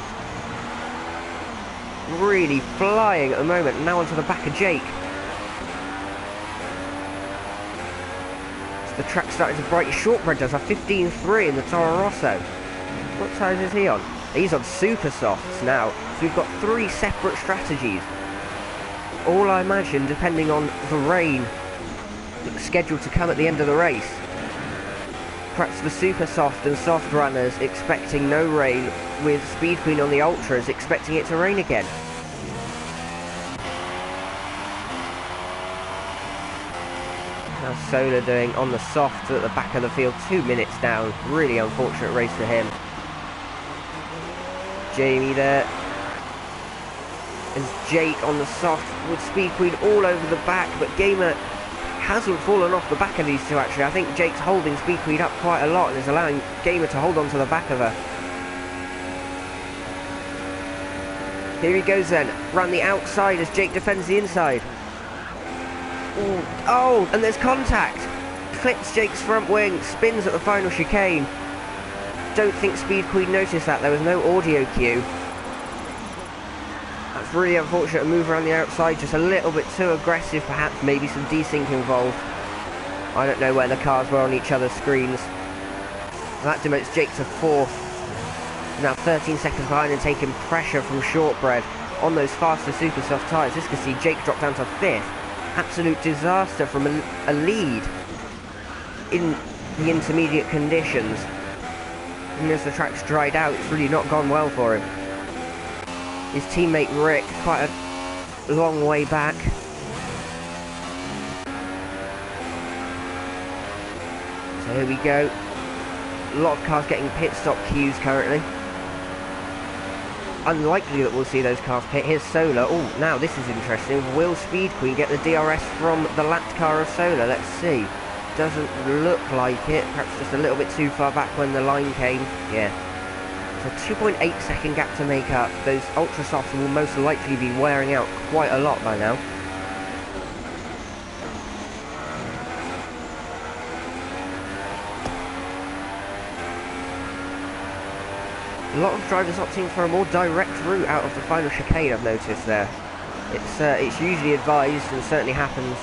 Really flying at the moment. Now onto the back of Jake. So the track's starting to brighten. Shortbread does a 15.3 in the Toro Rosso. What size is he on? He's on super softs now. So we've got 3 separate strategies. All I imagine depending on the rain scheduled to come at the end of the race. Perhaps the super soft and soft runners expecting no rain, with Speed Queen on the Ultras expecting it to rain again. How's Solar doing on the soft at the back of the field? 2 minutes down. Really unfortunate race for him. Jamie there. As Jake on the soft with Speed Queen all over the back, but Gamer hasn't fallen off the back of these two actually. I think Jake's holding Speed Queen up quite a lot and is allowing Gamer to hold on to the back of her. Here he goes then, round the outside as Jake defends the inside. Ooh. Oh, and there's contact. Clips Jake's front wing, spins at the final chicane. Don't think Speed Queen noticed that, there was no audio cue. That's really unfortunate, a move around the outside, just a little bit too aggressive perhaps, maybe some desync involved. I don't know where the cars were on each other's screens. That demotes Jake to 4th. Now 13 seconds behind and taking pressure from Shortbread on those faster super soft tyres. This can see Jake drop down to 5th. Absolute disaster from a lead in the intermediate conditions. And as the track's dried out, it's really not gone well for him. His teammate Rick, quite a long way back. So here we go. A lot of cars getting pit stop cues currently. Unlikely that we'll see those cars pit. Here's Solar. Oh, now this is interesting. Will Speed Queen get the DRS from the lapped car of Solar? Let's see. Doesn't look like it. Perhaps just a little bit too far back when the line came. Yeah. So 2.8 second gap to make up. Those ultra softs will most likely be wearing out quite a lot by now. A lot of drivers opting for a more direct route out of the final chicane, I've noticed there. It's usually advised, and certainly happens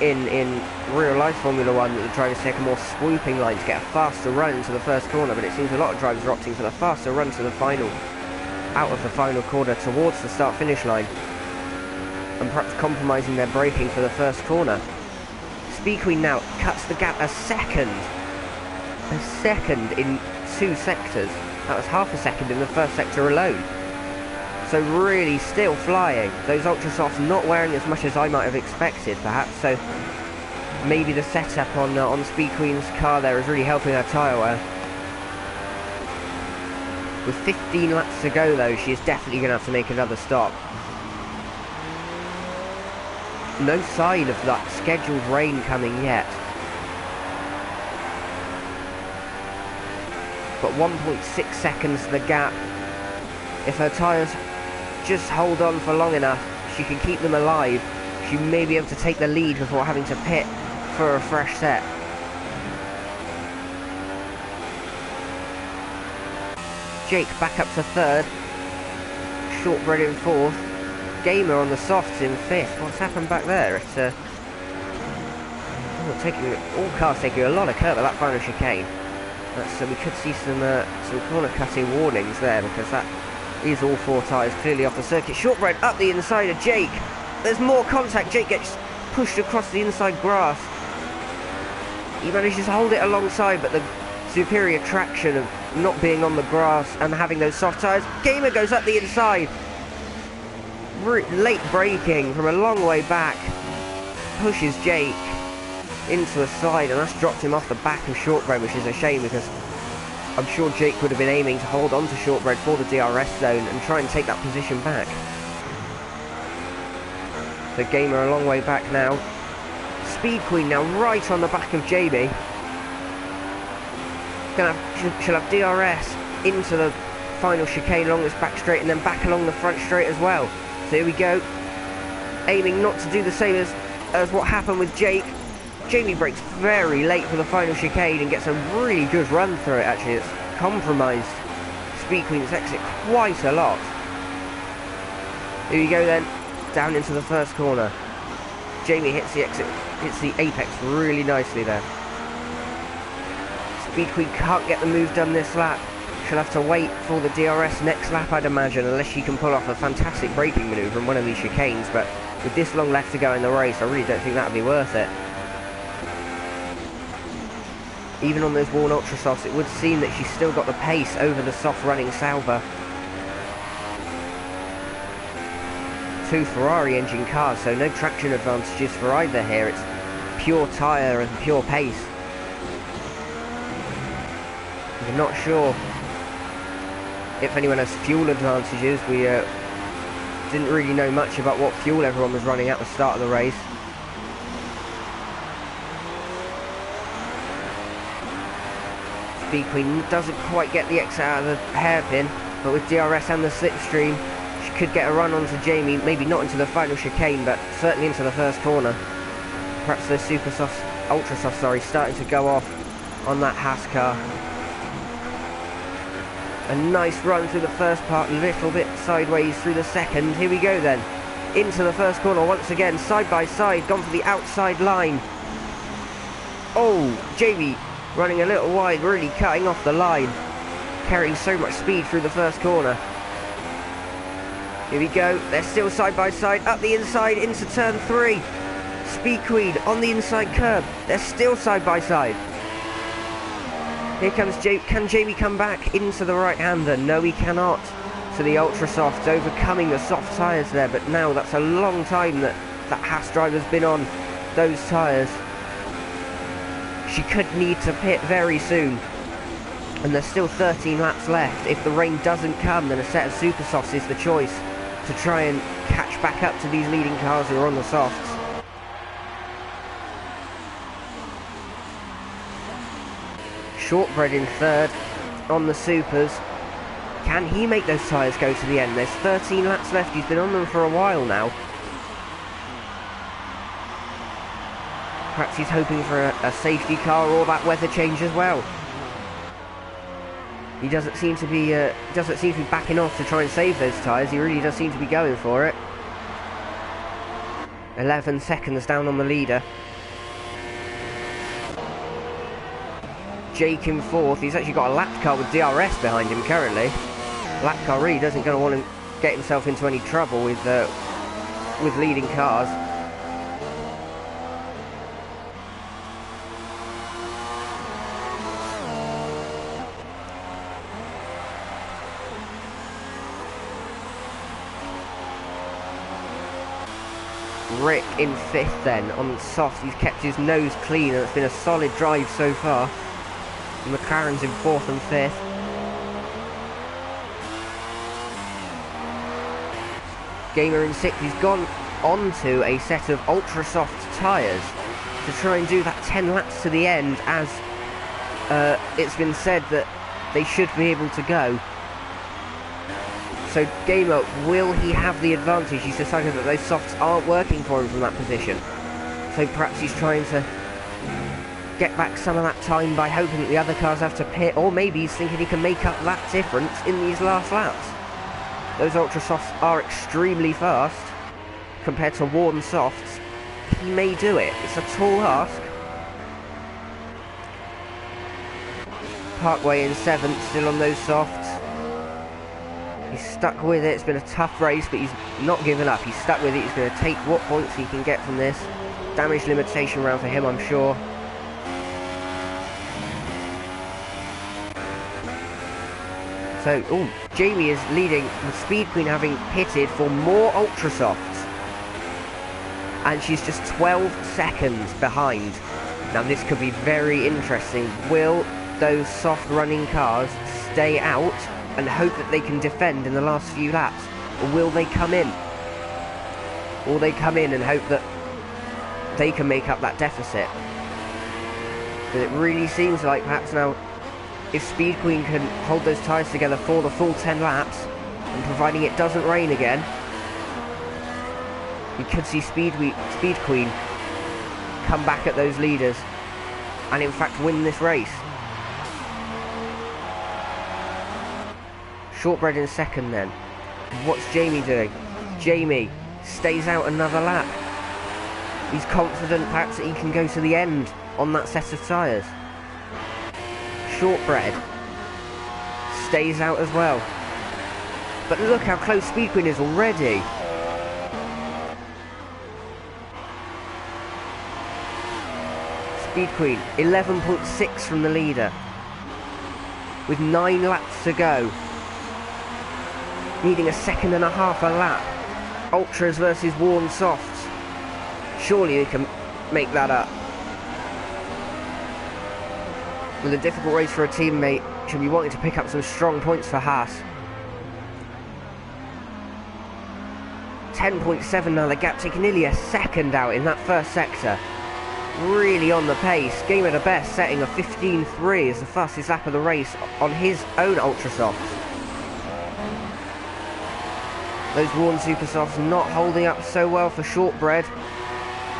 in real life Formula 1, that the drivers take a more swooping line to get a faster run into the first corner, but it seems a lot of drivers are opting for the faster run to the final, out of the final corner towards the start-finish line, and perhaps compromising their braking for the first corner. Speed Queen now cuts the gap a second in 2 sectors. That was half a second in the first sector alone. So really still flying. Those ultra softs not wearing as much as I might have expected, perhaps. So maybe the setup on Speed Queen's car there is really helping her tyre wear. With 15 laps to go though, she is definitely going to have to make another stop. No sign of that scheduled rain coming yet. But 1.6 seconds the gap. If her tyres just hold on for long enough, she can keep them alive. She may be able to take the lead before having to pit for a fresh set. Jake back up to 3rd. Shortbread in 4th. Gamer on the softs in 5th. What's happened back there? It's all cars taking a lot of curve at that final chicane. So we could see some corner cutting warnings there, because that is all 4 tyres clearly off the circuit. Shortbread up the inside of Jake. There's more contact. Jake gets pushed across the inside grass. He manages to hold it alongside, but the superior traction of not being on the grass and having those soft tyres. Gamer goes up the inside. Late braking from a long way back. Pushes Jake into the side, and that's dropped him off the back of Shortbread, which is a shame, because I'm sure Jake would have been aiming to hold on to Shortbread for the DRS zone and try and take that position back. The Gamer a long way back now. Speed Queen now right on the back of Jamie. She'll have DRS into the final chicane along this back straight, and then back along the front straight as well. So here we go. Aiming not to do the same as what happened with Jake. Jamie brakes very late for the final chicane and gets a really good run through it, actually. It's compromised Speed Queen's exit quite a lot. Here we go then, down into the first corner. Jamie hits the apex really nicely there. Speed Queen can't get the move done this lap. She'll have to wait for the DRS next lap, I'd imagine, unless she can pull off a fantastic braking manoeuvre in one of these chicanes, but with this long left to go in the race, I really don't think that would be worth it. Even on those worn ultra softs, it would seem that she's still got the pace over the soft running Sauber. 2 Ferrari engine cars, so no traction advantages for either here. It's pure tyre and pure pace. We're not sure if anyone has fuel advantages. We didn't really know much about what fuel everyone was running at the start of the race. Speed Queen doesn't quite get the exit out of the hairpin, but with DRS and the slipstream, she could get a run onto Jamie, maybe not into the final chicane, but certainly into the first corner. Perhaps the ultra soft, starting to go off on that Haas car. A nice run through the first part, a little bit sideways through the second. Here we go then, into the first corner once again, side by side, gone for the outside line. Oh, Jamie running a little wide, really cutting off the line, carrying so much speed through the first corner. Here we go, they're still side by side, up the inside into turn 3. Speed Queen on the inside curb, they're still side by side. Here comes Jamie. Can Jamie come back into the right-hander? No, he cannot. So the ultra softs overcoming the soft tyres there, but now that's a long time that Haas driver's been on those tyres. She could need to pit very soon, and there's still 13 laps left. If the rain doesn't come, then a set of super softs is the choice to try and catch back up to these leading cars who are on the softs. Shortbread in 3rd, on the supers. Can he make those tyres go to the end? There's 13 laps left. He's been on them for a while now. Perhaps he's hoping for a safety car or that weather change as well. He doesn't seem to be backing off to try and save those tyres. He really does seem to be going for it. 11 seconds down on the leader. Jake in fourth. He's actually got a lap car with DRS behind him currently. Lap car really doesn't going to want to get himself into any trouble with leading cars. Rick in fifth then on soft. He's kept his nose clean and it's been a solid drive so far. McLaren's in fourth and fifth. Gamer in sixth. He's gone onto a set of ultra soft tyres to try and do that 10 laps to the end, as it's been said that they should be able to go. So Gamer, will he have the advantage? He's decided that those softs aren't working for him from that position. So perhaps he's trying to get back some of that time by hoping that the other cars have to pit, or maybe he's thinking he can make up that difference in these last laps. Those ultra softs are extremely fast compared to worn softs. He may do it. It's a tall ask. Parkway in seventh, still on those softs. He's stuck with it. It's been a tough race, but he's not given up. He's stuck with it. He's going to take what points he can get from this. Damage limitation round for him, I'm sure. So, Jamie is leading, with Speed Queen having pitted for more ultra softs. And she's just 12 seconds behind. Now this could be very interesting. Will those soft running cars stay out and hope that they can defend in the last few laps? Or will they come in? Will they come in and hope that they can make up that deficit? Because it really seems like perhaps now, if Speed Queen can hold those tyres together for the full 10 laps, and providing it doesn't rain again, we could see Speed Queen come back at those leaders and in fact win this race. Shortbread in second then. What's Jamie doing? Jamie stays out another lap. He's confident perhaps that he can go to the end on that set of tyres. Shortbread stays out as well. But look how close Speed Queen is already. Speed Queen 11.6 from the leader with 9 laps to go, needing a second and a half a lap. Ultras versus worn softs. Surely they can make that up. With a difficult race for a teammate, should be wanting to pick up some strong points for Haas. 10.7 now, the gap taking nearly a second out in that first sector. Really on the pace. Game at the best setting a 15.3 as the fastest lap of the race on his own ultra softs. Those worn super softs not holding up so well for Shortbread.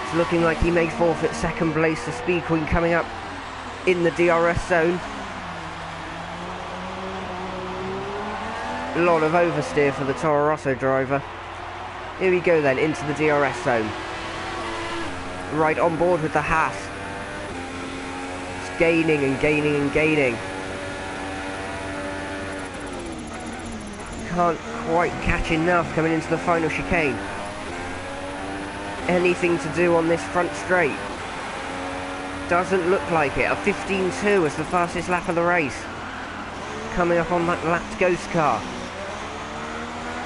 It's looking like he may forfeit second place to Speed Queen coming up in the DRS zone. A lot of oversteer for the Toro Rosso driver. Here we go then, into the DRS zone. Right on board with the Haas. It's gaining and gaining and gaining. Can't quite catch enough coming into the final chicane. Anything to do on this front straight? Doesn't look like it. A 15.2 as the fastest lap of the race. Coming up on that lapped Ghost car.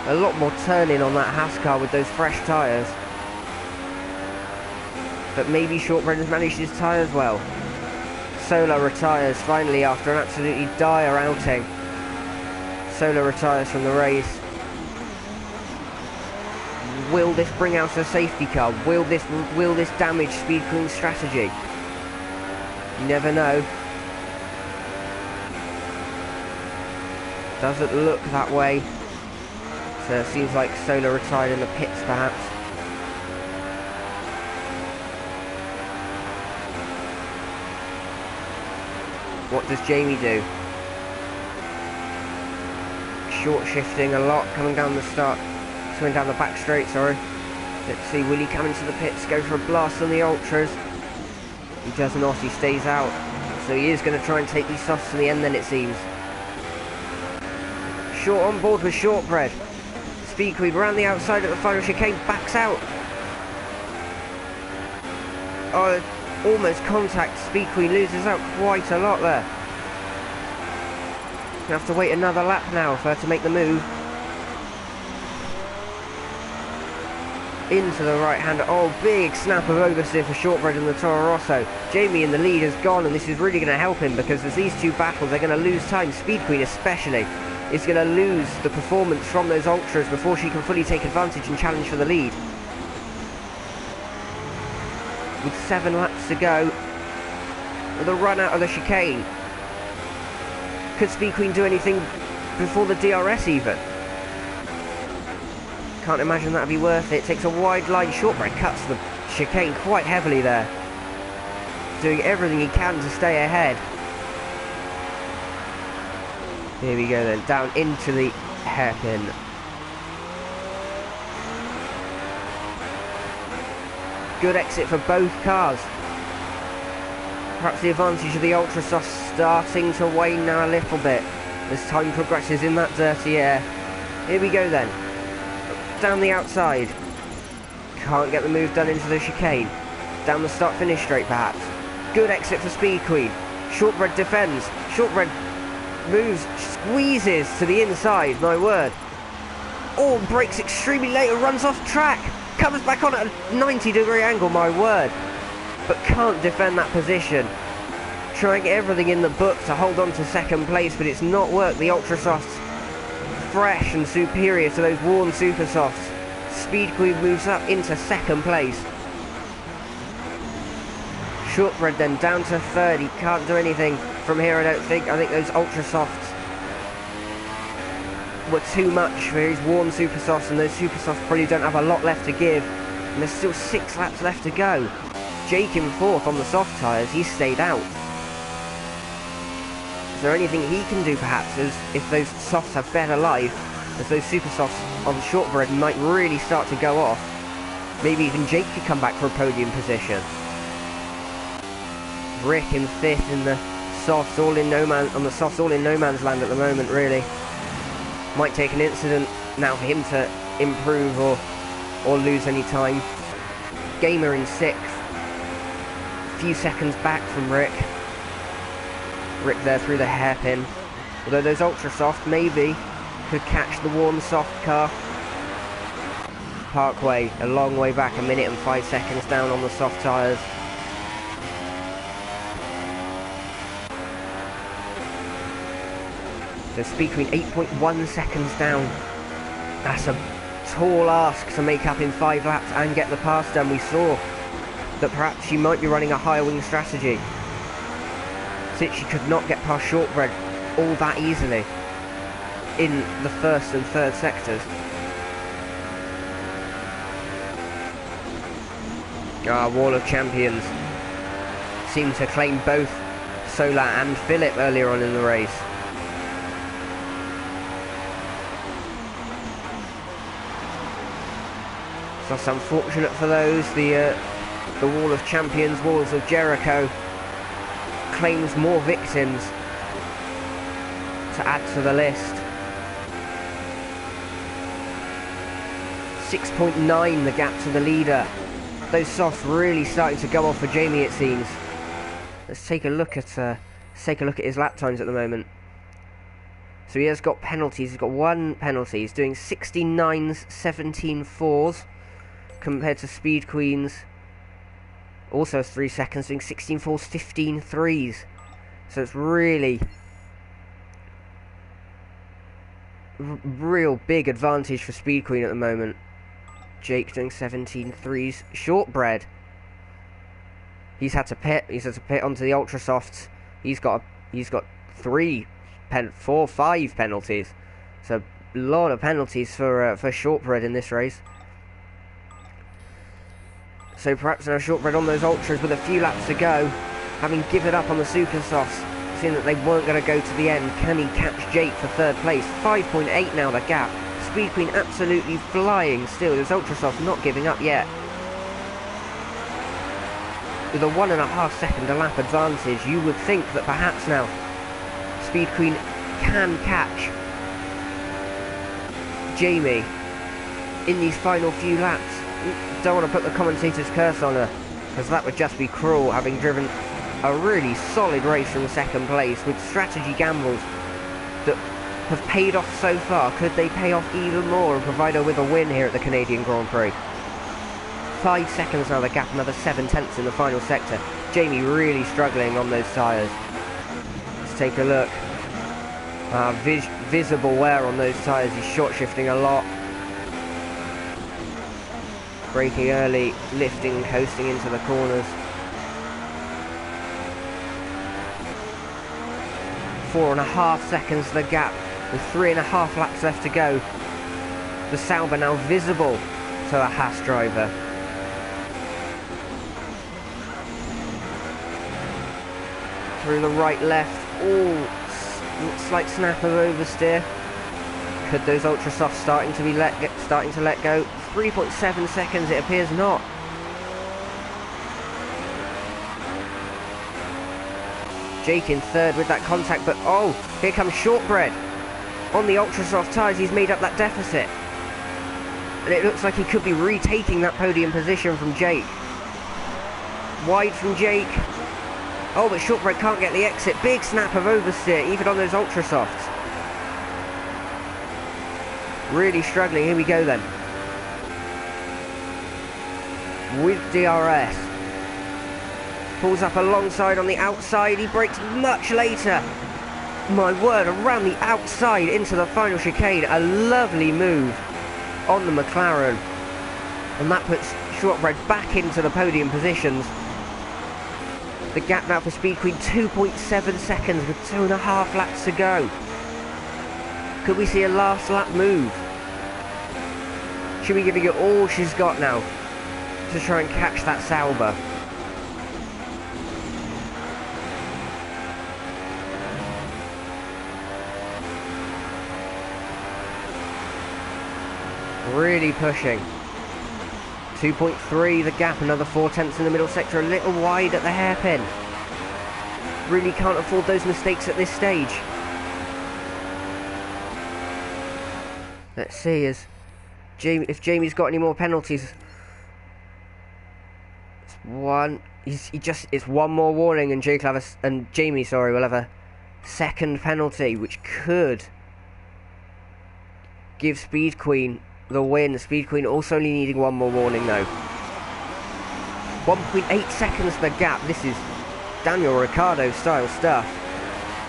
A lot more turning on that Haas car with those fresh tyres. But maybe Shortbread has managed his tyres well. Solar retires finally after an absolutely dire outing. Solar retires from the race. Will this bring out a safety car? Will this damage Speed Queen's strategy? You never know. Doesn't look that way. So it seems like Solar retired in the pits perhaps. What does Jamie do? Short shifting a lot, coming down the back straight, sorry. Let's see, will he come into the pits, go for a blast on the ultras? He does not, he stays out. So he is going to try and take these softs to the end then, it seems. Short on board with Shortbread. Speed Queen around the outside at the final chicane, backs out. Oh, almost contact. Speed Queen loses out quite a lot there. Gonna have to wait another lap now for her to make the move. Into the right hand. Oh, big snap of oversteer for Shortbread and the Toro Rosso. Jamie in the lead has gone, and this is really going to help him because as these two battle, they're going to lose time. Speed Queen especially is going to lose the performance from those ultras before she can fully take advantage and challenge for the lead. With 7 laps to go, with a run out of the chicane, could Speed Queen do anything before the DRS even? Can't imagine that'd be worth it. Takes a wide line. Shortbread cuts the chicane quite heavily there, doing everything he can to stay ahead. Here we go then, down into the hairpin. Good exit for both cars. Perhaps the advantage of the Ultrasoft starting to wane now a little bit as time progresses in that dirty air. Here we go then. Down the outside. Can't get the move done into the chicane. Down the start-finish straight perhaps. Good exit for Speed Queen. Shortbread defends. Shortbread moves, squeezes to the inside, my word. Oh, brakes extremely late and runs off track. Comes back on at a 90-degree angle, my word. But can't defend that position. Trying everything in the book to hold on to second place, but it's not worked. The Ultrasofts fresh and superior to those worn Super Softs. Speed Queen moves up into second place. Shortbread then down to third. He can't do anything from here, I don't think. I think those Ultrasofts were too much for his worn Super Softs, and those Super Softs probably don't have a lot left to give. And there's still 6 laps left to go. Jake in fourth on the soft tyres. He's stayed out. Is there anything he can do perhaps, as if those softs have better life, as those Super Softs on Shortbread might really start to go off? Maybe even Jake could come back for a podium position. Rick in fifth in the softs, all in no man's land at the moment, really. Might take an incident now for him to improve or lose any time. Gamer in sixth, a few seconds back from Rick. Rick there through the hairpin. Although those Ultrasoft maybe could catch the worn soft car. Parkway, a long way back, 1 minute and 5 seconds down on the soft tyres. So Speed Queen 8.1 seconds down. That's a tall ask to make up in 5 laps and get the pass done. We saw that perhaps she might be running a higher wing strategy, since she could not get past Shortbread all that easily in the first and third sectors. Wall of Champions seemed to claim both Solar and Philip earlier on in the race. So it's unfortunate for those. The Wall of Champions, Walls of Jericho, claims more victims to add to the list. 6.9 the gap to the leader. Those softs really starting to go off for Jamie, it seems. Let's take a look at his lap times at the moment. So he has got penalties. He's got 1 penalty. He's doing 69s, 17.4s compared to Speed Queen's. Also has 3 seconds, doing 16.4s, 15.3s. So it's really real big advantage for Speed Queen at the moment. Jake doing 17.3s. Shortbread, he's had to pit onto the Ultrasofts. He's got 3 5 penalties. So a lot of penalties for Shortbread in this race. So perhaps now Shortbread on those ultras with a few laps to go, having given up on the super softs, seeing that they weren't going to go to the end. Can he catch Jake for 3rd place? 5.8 now the gap. Speed Queen absolutely flying still. Those ultra softs not giving up yet. With a 1.5 second a lap advantage, you would think that perhaps now Speed Queen can catch Jamie in these final few laps. Don't want to put the commentator's curse on her, because that would just be cruel, having driven a really solid race from 2nd place with strategy gambles that have paid off so far. Could they pay off even more and provide her with a win here at the Canadian Grand Prix? 5 seconds now the gap, another 7/10 in the final sector. Jamie really struggling on those tyres. Let's take a look. Visible wear on those tyres. He's short shifting a lot. Braking early, lifting and coasting into the corners. 4.5 seconds the gap, with 3.5 laps left to go. The Sauber now visible to the Haas driver. Through the right left. Oh, slight snap of oversteer. Could those ultra softs starting to let go? 3.7 seconds, it appears not. Jake in 3rd with that contact, but oh, here comes Shortbread. On the ultra soft tyres, he's made up that deficit. And it looks like he could be retaking that podium position from Jake. Wide from Jake. Oh, but Shortbread can't get the exit. Big snap of oversteer, even on those ultra softs. Really struggling. Here we go then. With DRS. Pulls up alongside on the outside. He brakes much later. My word, around the outside into the final chicane. A lovely move on the McLaren. And that puts Shortbread back into the podium positions. The gap now for Speed Queen, 2.7 seconds with 2.5 laps to go. Could we see a last lap move? Should be giving it all she's got now to try and catch that Sauber. Really pushing. 2.3 the gap, another 4/10 in the middle sector, a little wide at the hairpin. Really can't afford those mistakes at this stage. Let's see if Jamie's got any more penalties. It's one more warning, and Jamie will have a 2nd penalty, which could give Speed Queen the win. Speed Queen also only needing one more warning though. 1.8 seconds the gap. This is Daniel Ricciardo style stuff.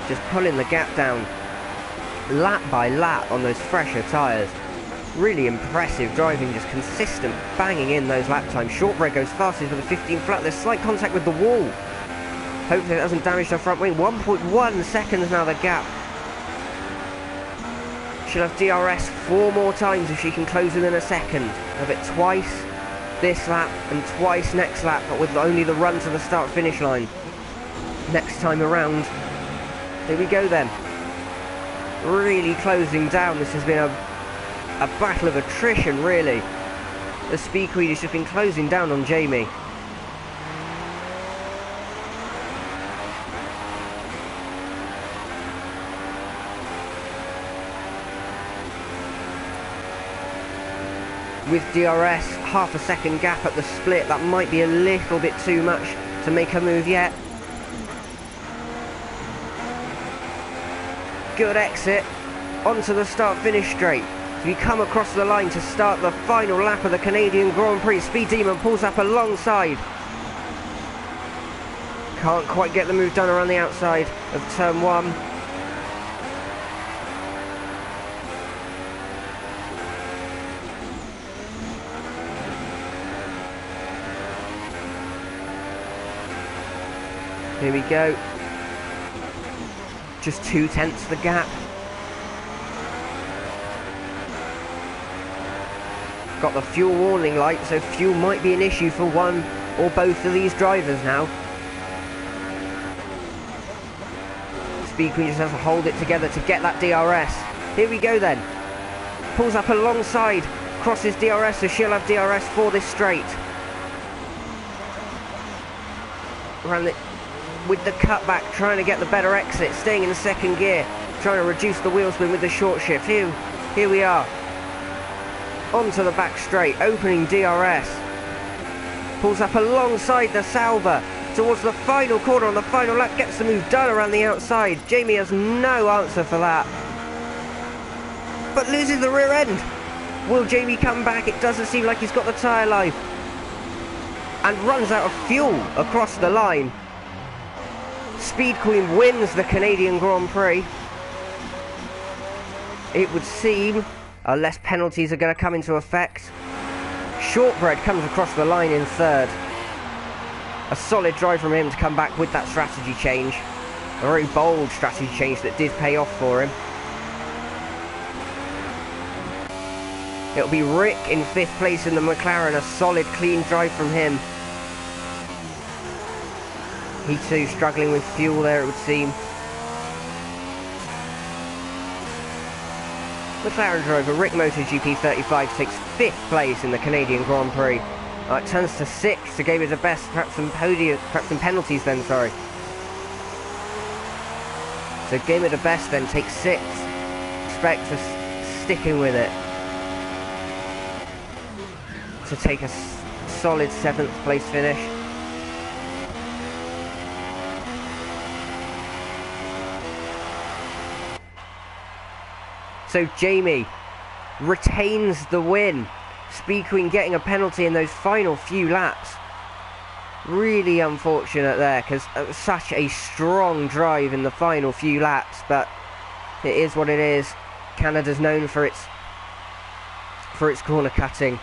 Just pulling the gap down lap by lap on those fresher tyres. Really impressive driving, just consistent banging in those lap times. Shortbread goes fastest with a 15 flat. There's slight contact with the wall. Hopefully that doesn't damage the front wing. 1.1 seconds now the gap. She'll have DRS 4 more times if she can close within a second. Have it twice this lap and twice next lap, but with only the run to the start finish line next time around. Here we go then. Really closing down. This has been a battle of attrition really. The Speed Queen has just been closing down on Jamie. With DRS, half a second gap at the split, that might be a little bit too much to make a move yet. Good exit onto the start finish straight. So we come across the line to start the final lap of the Canadian Grand Prix. Speed Demon pulls up alongside. Can't quite get the move done around the outside of turn 1. Here we go. Just 2/10 the gap. Got the fuel warning light, so fuel might be an issue for one or both of these drivers now. Speed Queen just has to hold it together to get that DRS. Here we go then. Pulls up alongside, crosses DRS, so she'll have DRS for this straight. Around the, with the cutback, trying to get the better exit, staying in the second gear, trying to reduce the wheel spin with the short shift. Here we are. Onto the back straight, opening DRS. Pulls up alongside the Sauber towards the final corner on the final lap, gets the move done around the outside. Jamie has no answer for that, but loses the rear end. Will Jamie come back? It doesn't seem like he's got the tyre life, and runs out of fuel across the line. Speed Queen wins the Canadian Grand Prix. It would seem, unless penalties are going to come into effect. Shortbread comes across the line in third. A solid drive from him to come back with that strategy change. A very bold strategy change that did pay off for him. It'll be Rick in 5th place in the McLaren. A solid, clean drive from him. He too struggling with fuel there, it would seem. McLaren driver Rick MotoGP 35 takes 5th place in the Canadian Grand Prix. It turns to 6th to give it a best, perhaps some penalties then, sorry. So game it a best then, takes 6th. Expect to sticking with it to take a solid 7th place finish. So Jamie retains the win. Speed Queen getting a penalty in those final few laps. Really unfortunate there, because it was such a strong drive in the final few laps, but it is what it is. Canada's known for its corner cutting.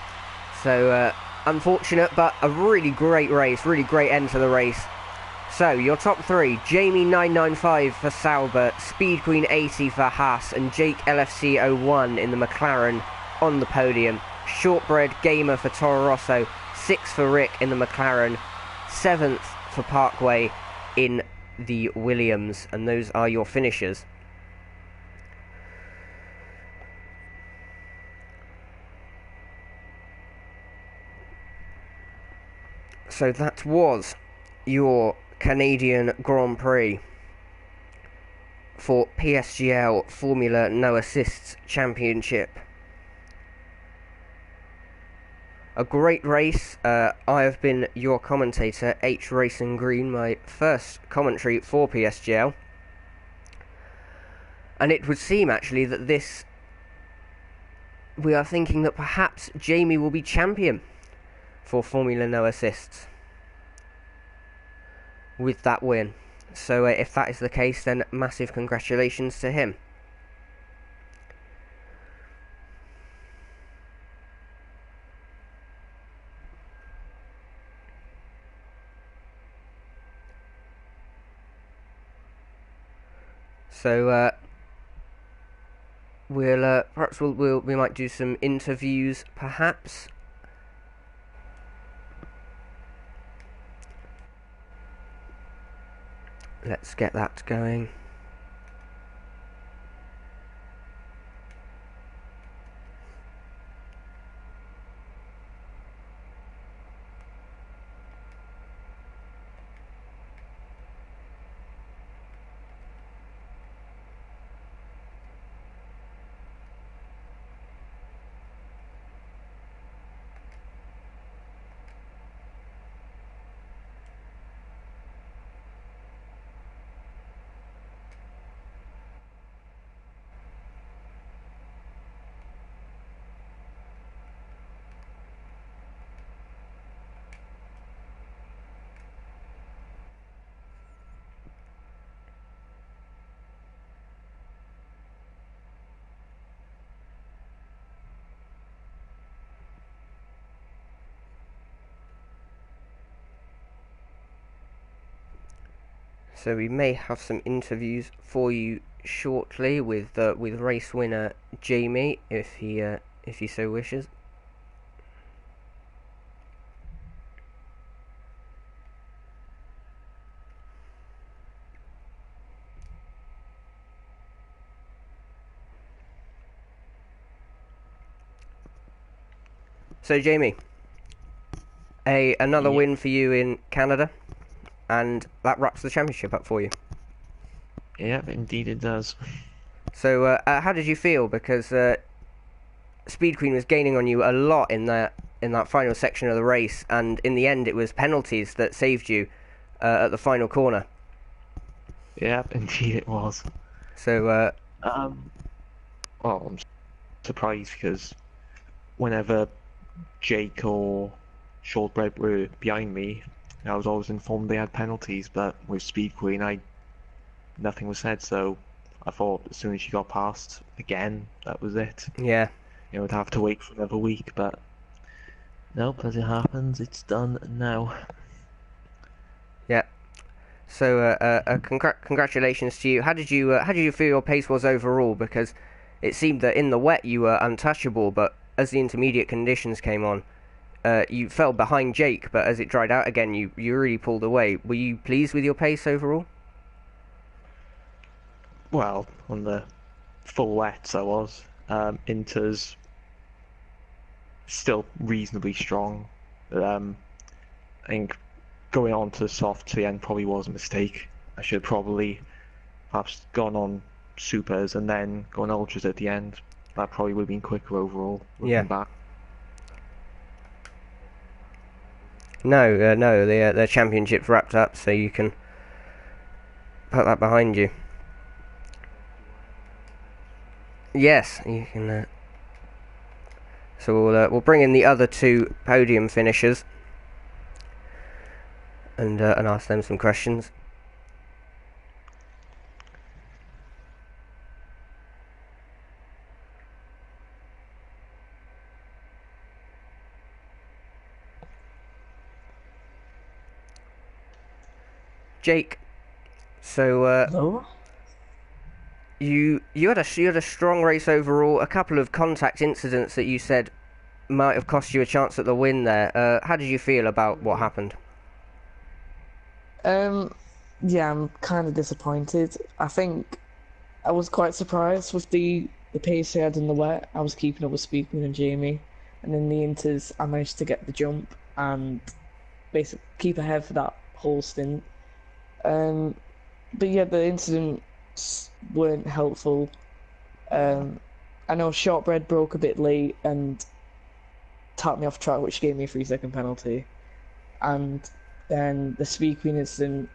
So unfortunate, but a really great race, really great end to the race. So, your top 3, Jamie 995 for Sauber, Speed Queen 80 for Haas, and Jake LFC 01 in the McLaren on the podium. Shortbread Gamer for Toro Rosso, 6th for Rick in the McLaren, 7th for Parkway in the Williams, and those are your finishers. So that was your Canadian Grand Prix for Psgl Formula No Assists Championship. A great race. I have been your commentator, H Racing Green, my first commentary for Psgl. And it would seem actually that we are thinking that perhaps Jamie will be champion for Formula No Assists with that win. So if that is the case, then massive congratulations to him. So we might do some interviews, perhaps. Let's get that going. So we may have some interviews for you shortly with race winner Jamie, if he so wishes. So Jamie, another win for you in Canada, and that wraps the championship up for you. Yeah, indeed it does. So how did you feel? Because Speed Queen was gaining on you a lot in that final section of the race, and in the end it was penalties that saved you at the final corner. Yeah, indeed it was. So well, I'm surprised because whenever Jake or Shortbread were behind me, I was always informed they had penalties, but with Speed Queen, nothing was said, so I thought as soon as she got past again, that was it. Yeah. We'd have to wait for another week, but nope, as it happens, it's done now. Yeah. So congratulations to you. How did you feel your pace was overall? Because it seemed that in the wet you were untouchable, but as the intermediate conditions came on, you fell behind Jake, but as it dried out again, you really pulled away. Were you pleased with your pace overall? Well, on the full wets I was. Inter's still reasonably strong. I think going on to the soft to the end probably was a mistake. I should have probably perhaps gone on supers and then gone ultras at the end. That probably would have been quicker overall, looking back. No, the championship's wrapped up, so you can put that behind you. Yes, you can. So we'll bring in the other two podium finishers and ask them some questions. Jake, so Hello? you had a strong race overall. A couple of contact incidents that you said might have cost you a chance at the win there. How did you feel about what happened? Yeah, I'm kind of disappointed. I think I was quite surprised with the pace I had in the wet. I was keeping up with Speakman and Jamie, and in the inters, I managed to get the jump and basically keep ahead for that whole stint. But yeah, the incidents weren't helpful. I know Shortbread broke a bit late and tapped me off track, which gave me a 3-second penalty. And then the Speed Queen incident,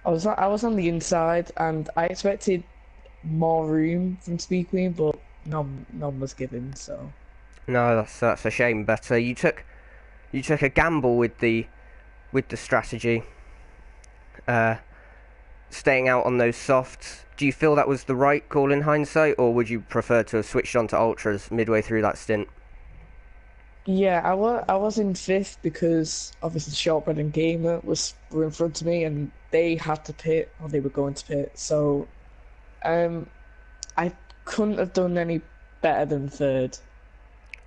I was on the inside and I expected more room from Speed Queen, but none was given. So No, that's a shame. But you took a gamble with the strategy, staying out on those softs. Do you feel that was the right call in hindsight, or would you prefer to have switched on to ultras midway through that stint? yeah, I was in fifth because obviously Shortbread and Gamer were in front of me and they had to pit, or they were going to pit. So I couldn't have done any better than third.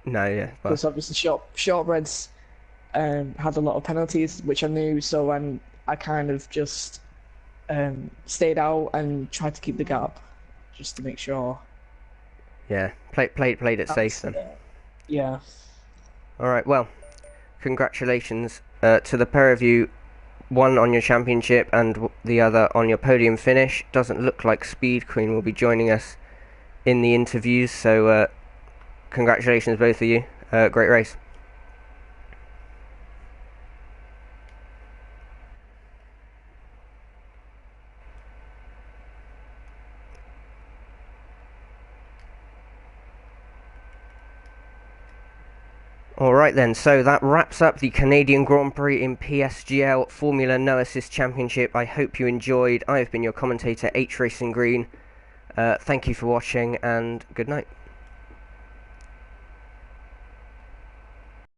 No, yeah. Because obviously Shortbread's had a lot of penalties, which I knew, so I kind of just stayed out and tried to keep the gap, just to make sure. Yeah, played it safe then. Yeah. All right, well, congratulations to the pair of you. One on your championship and the other on your podium finish. Doesn't look like Speed Queen will be joining us in the interviews, so congratulations both of you. Great race. Alright then, so that wraps up the Canadian Grand Prix in Psgl Formula No Assist Championship. I hope you enjoyed. I have been your commentator, H Racing Green. Thank you for watching and good night.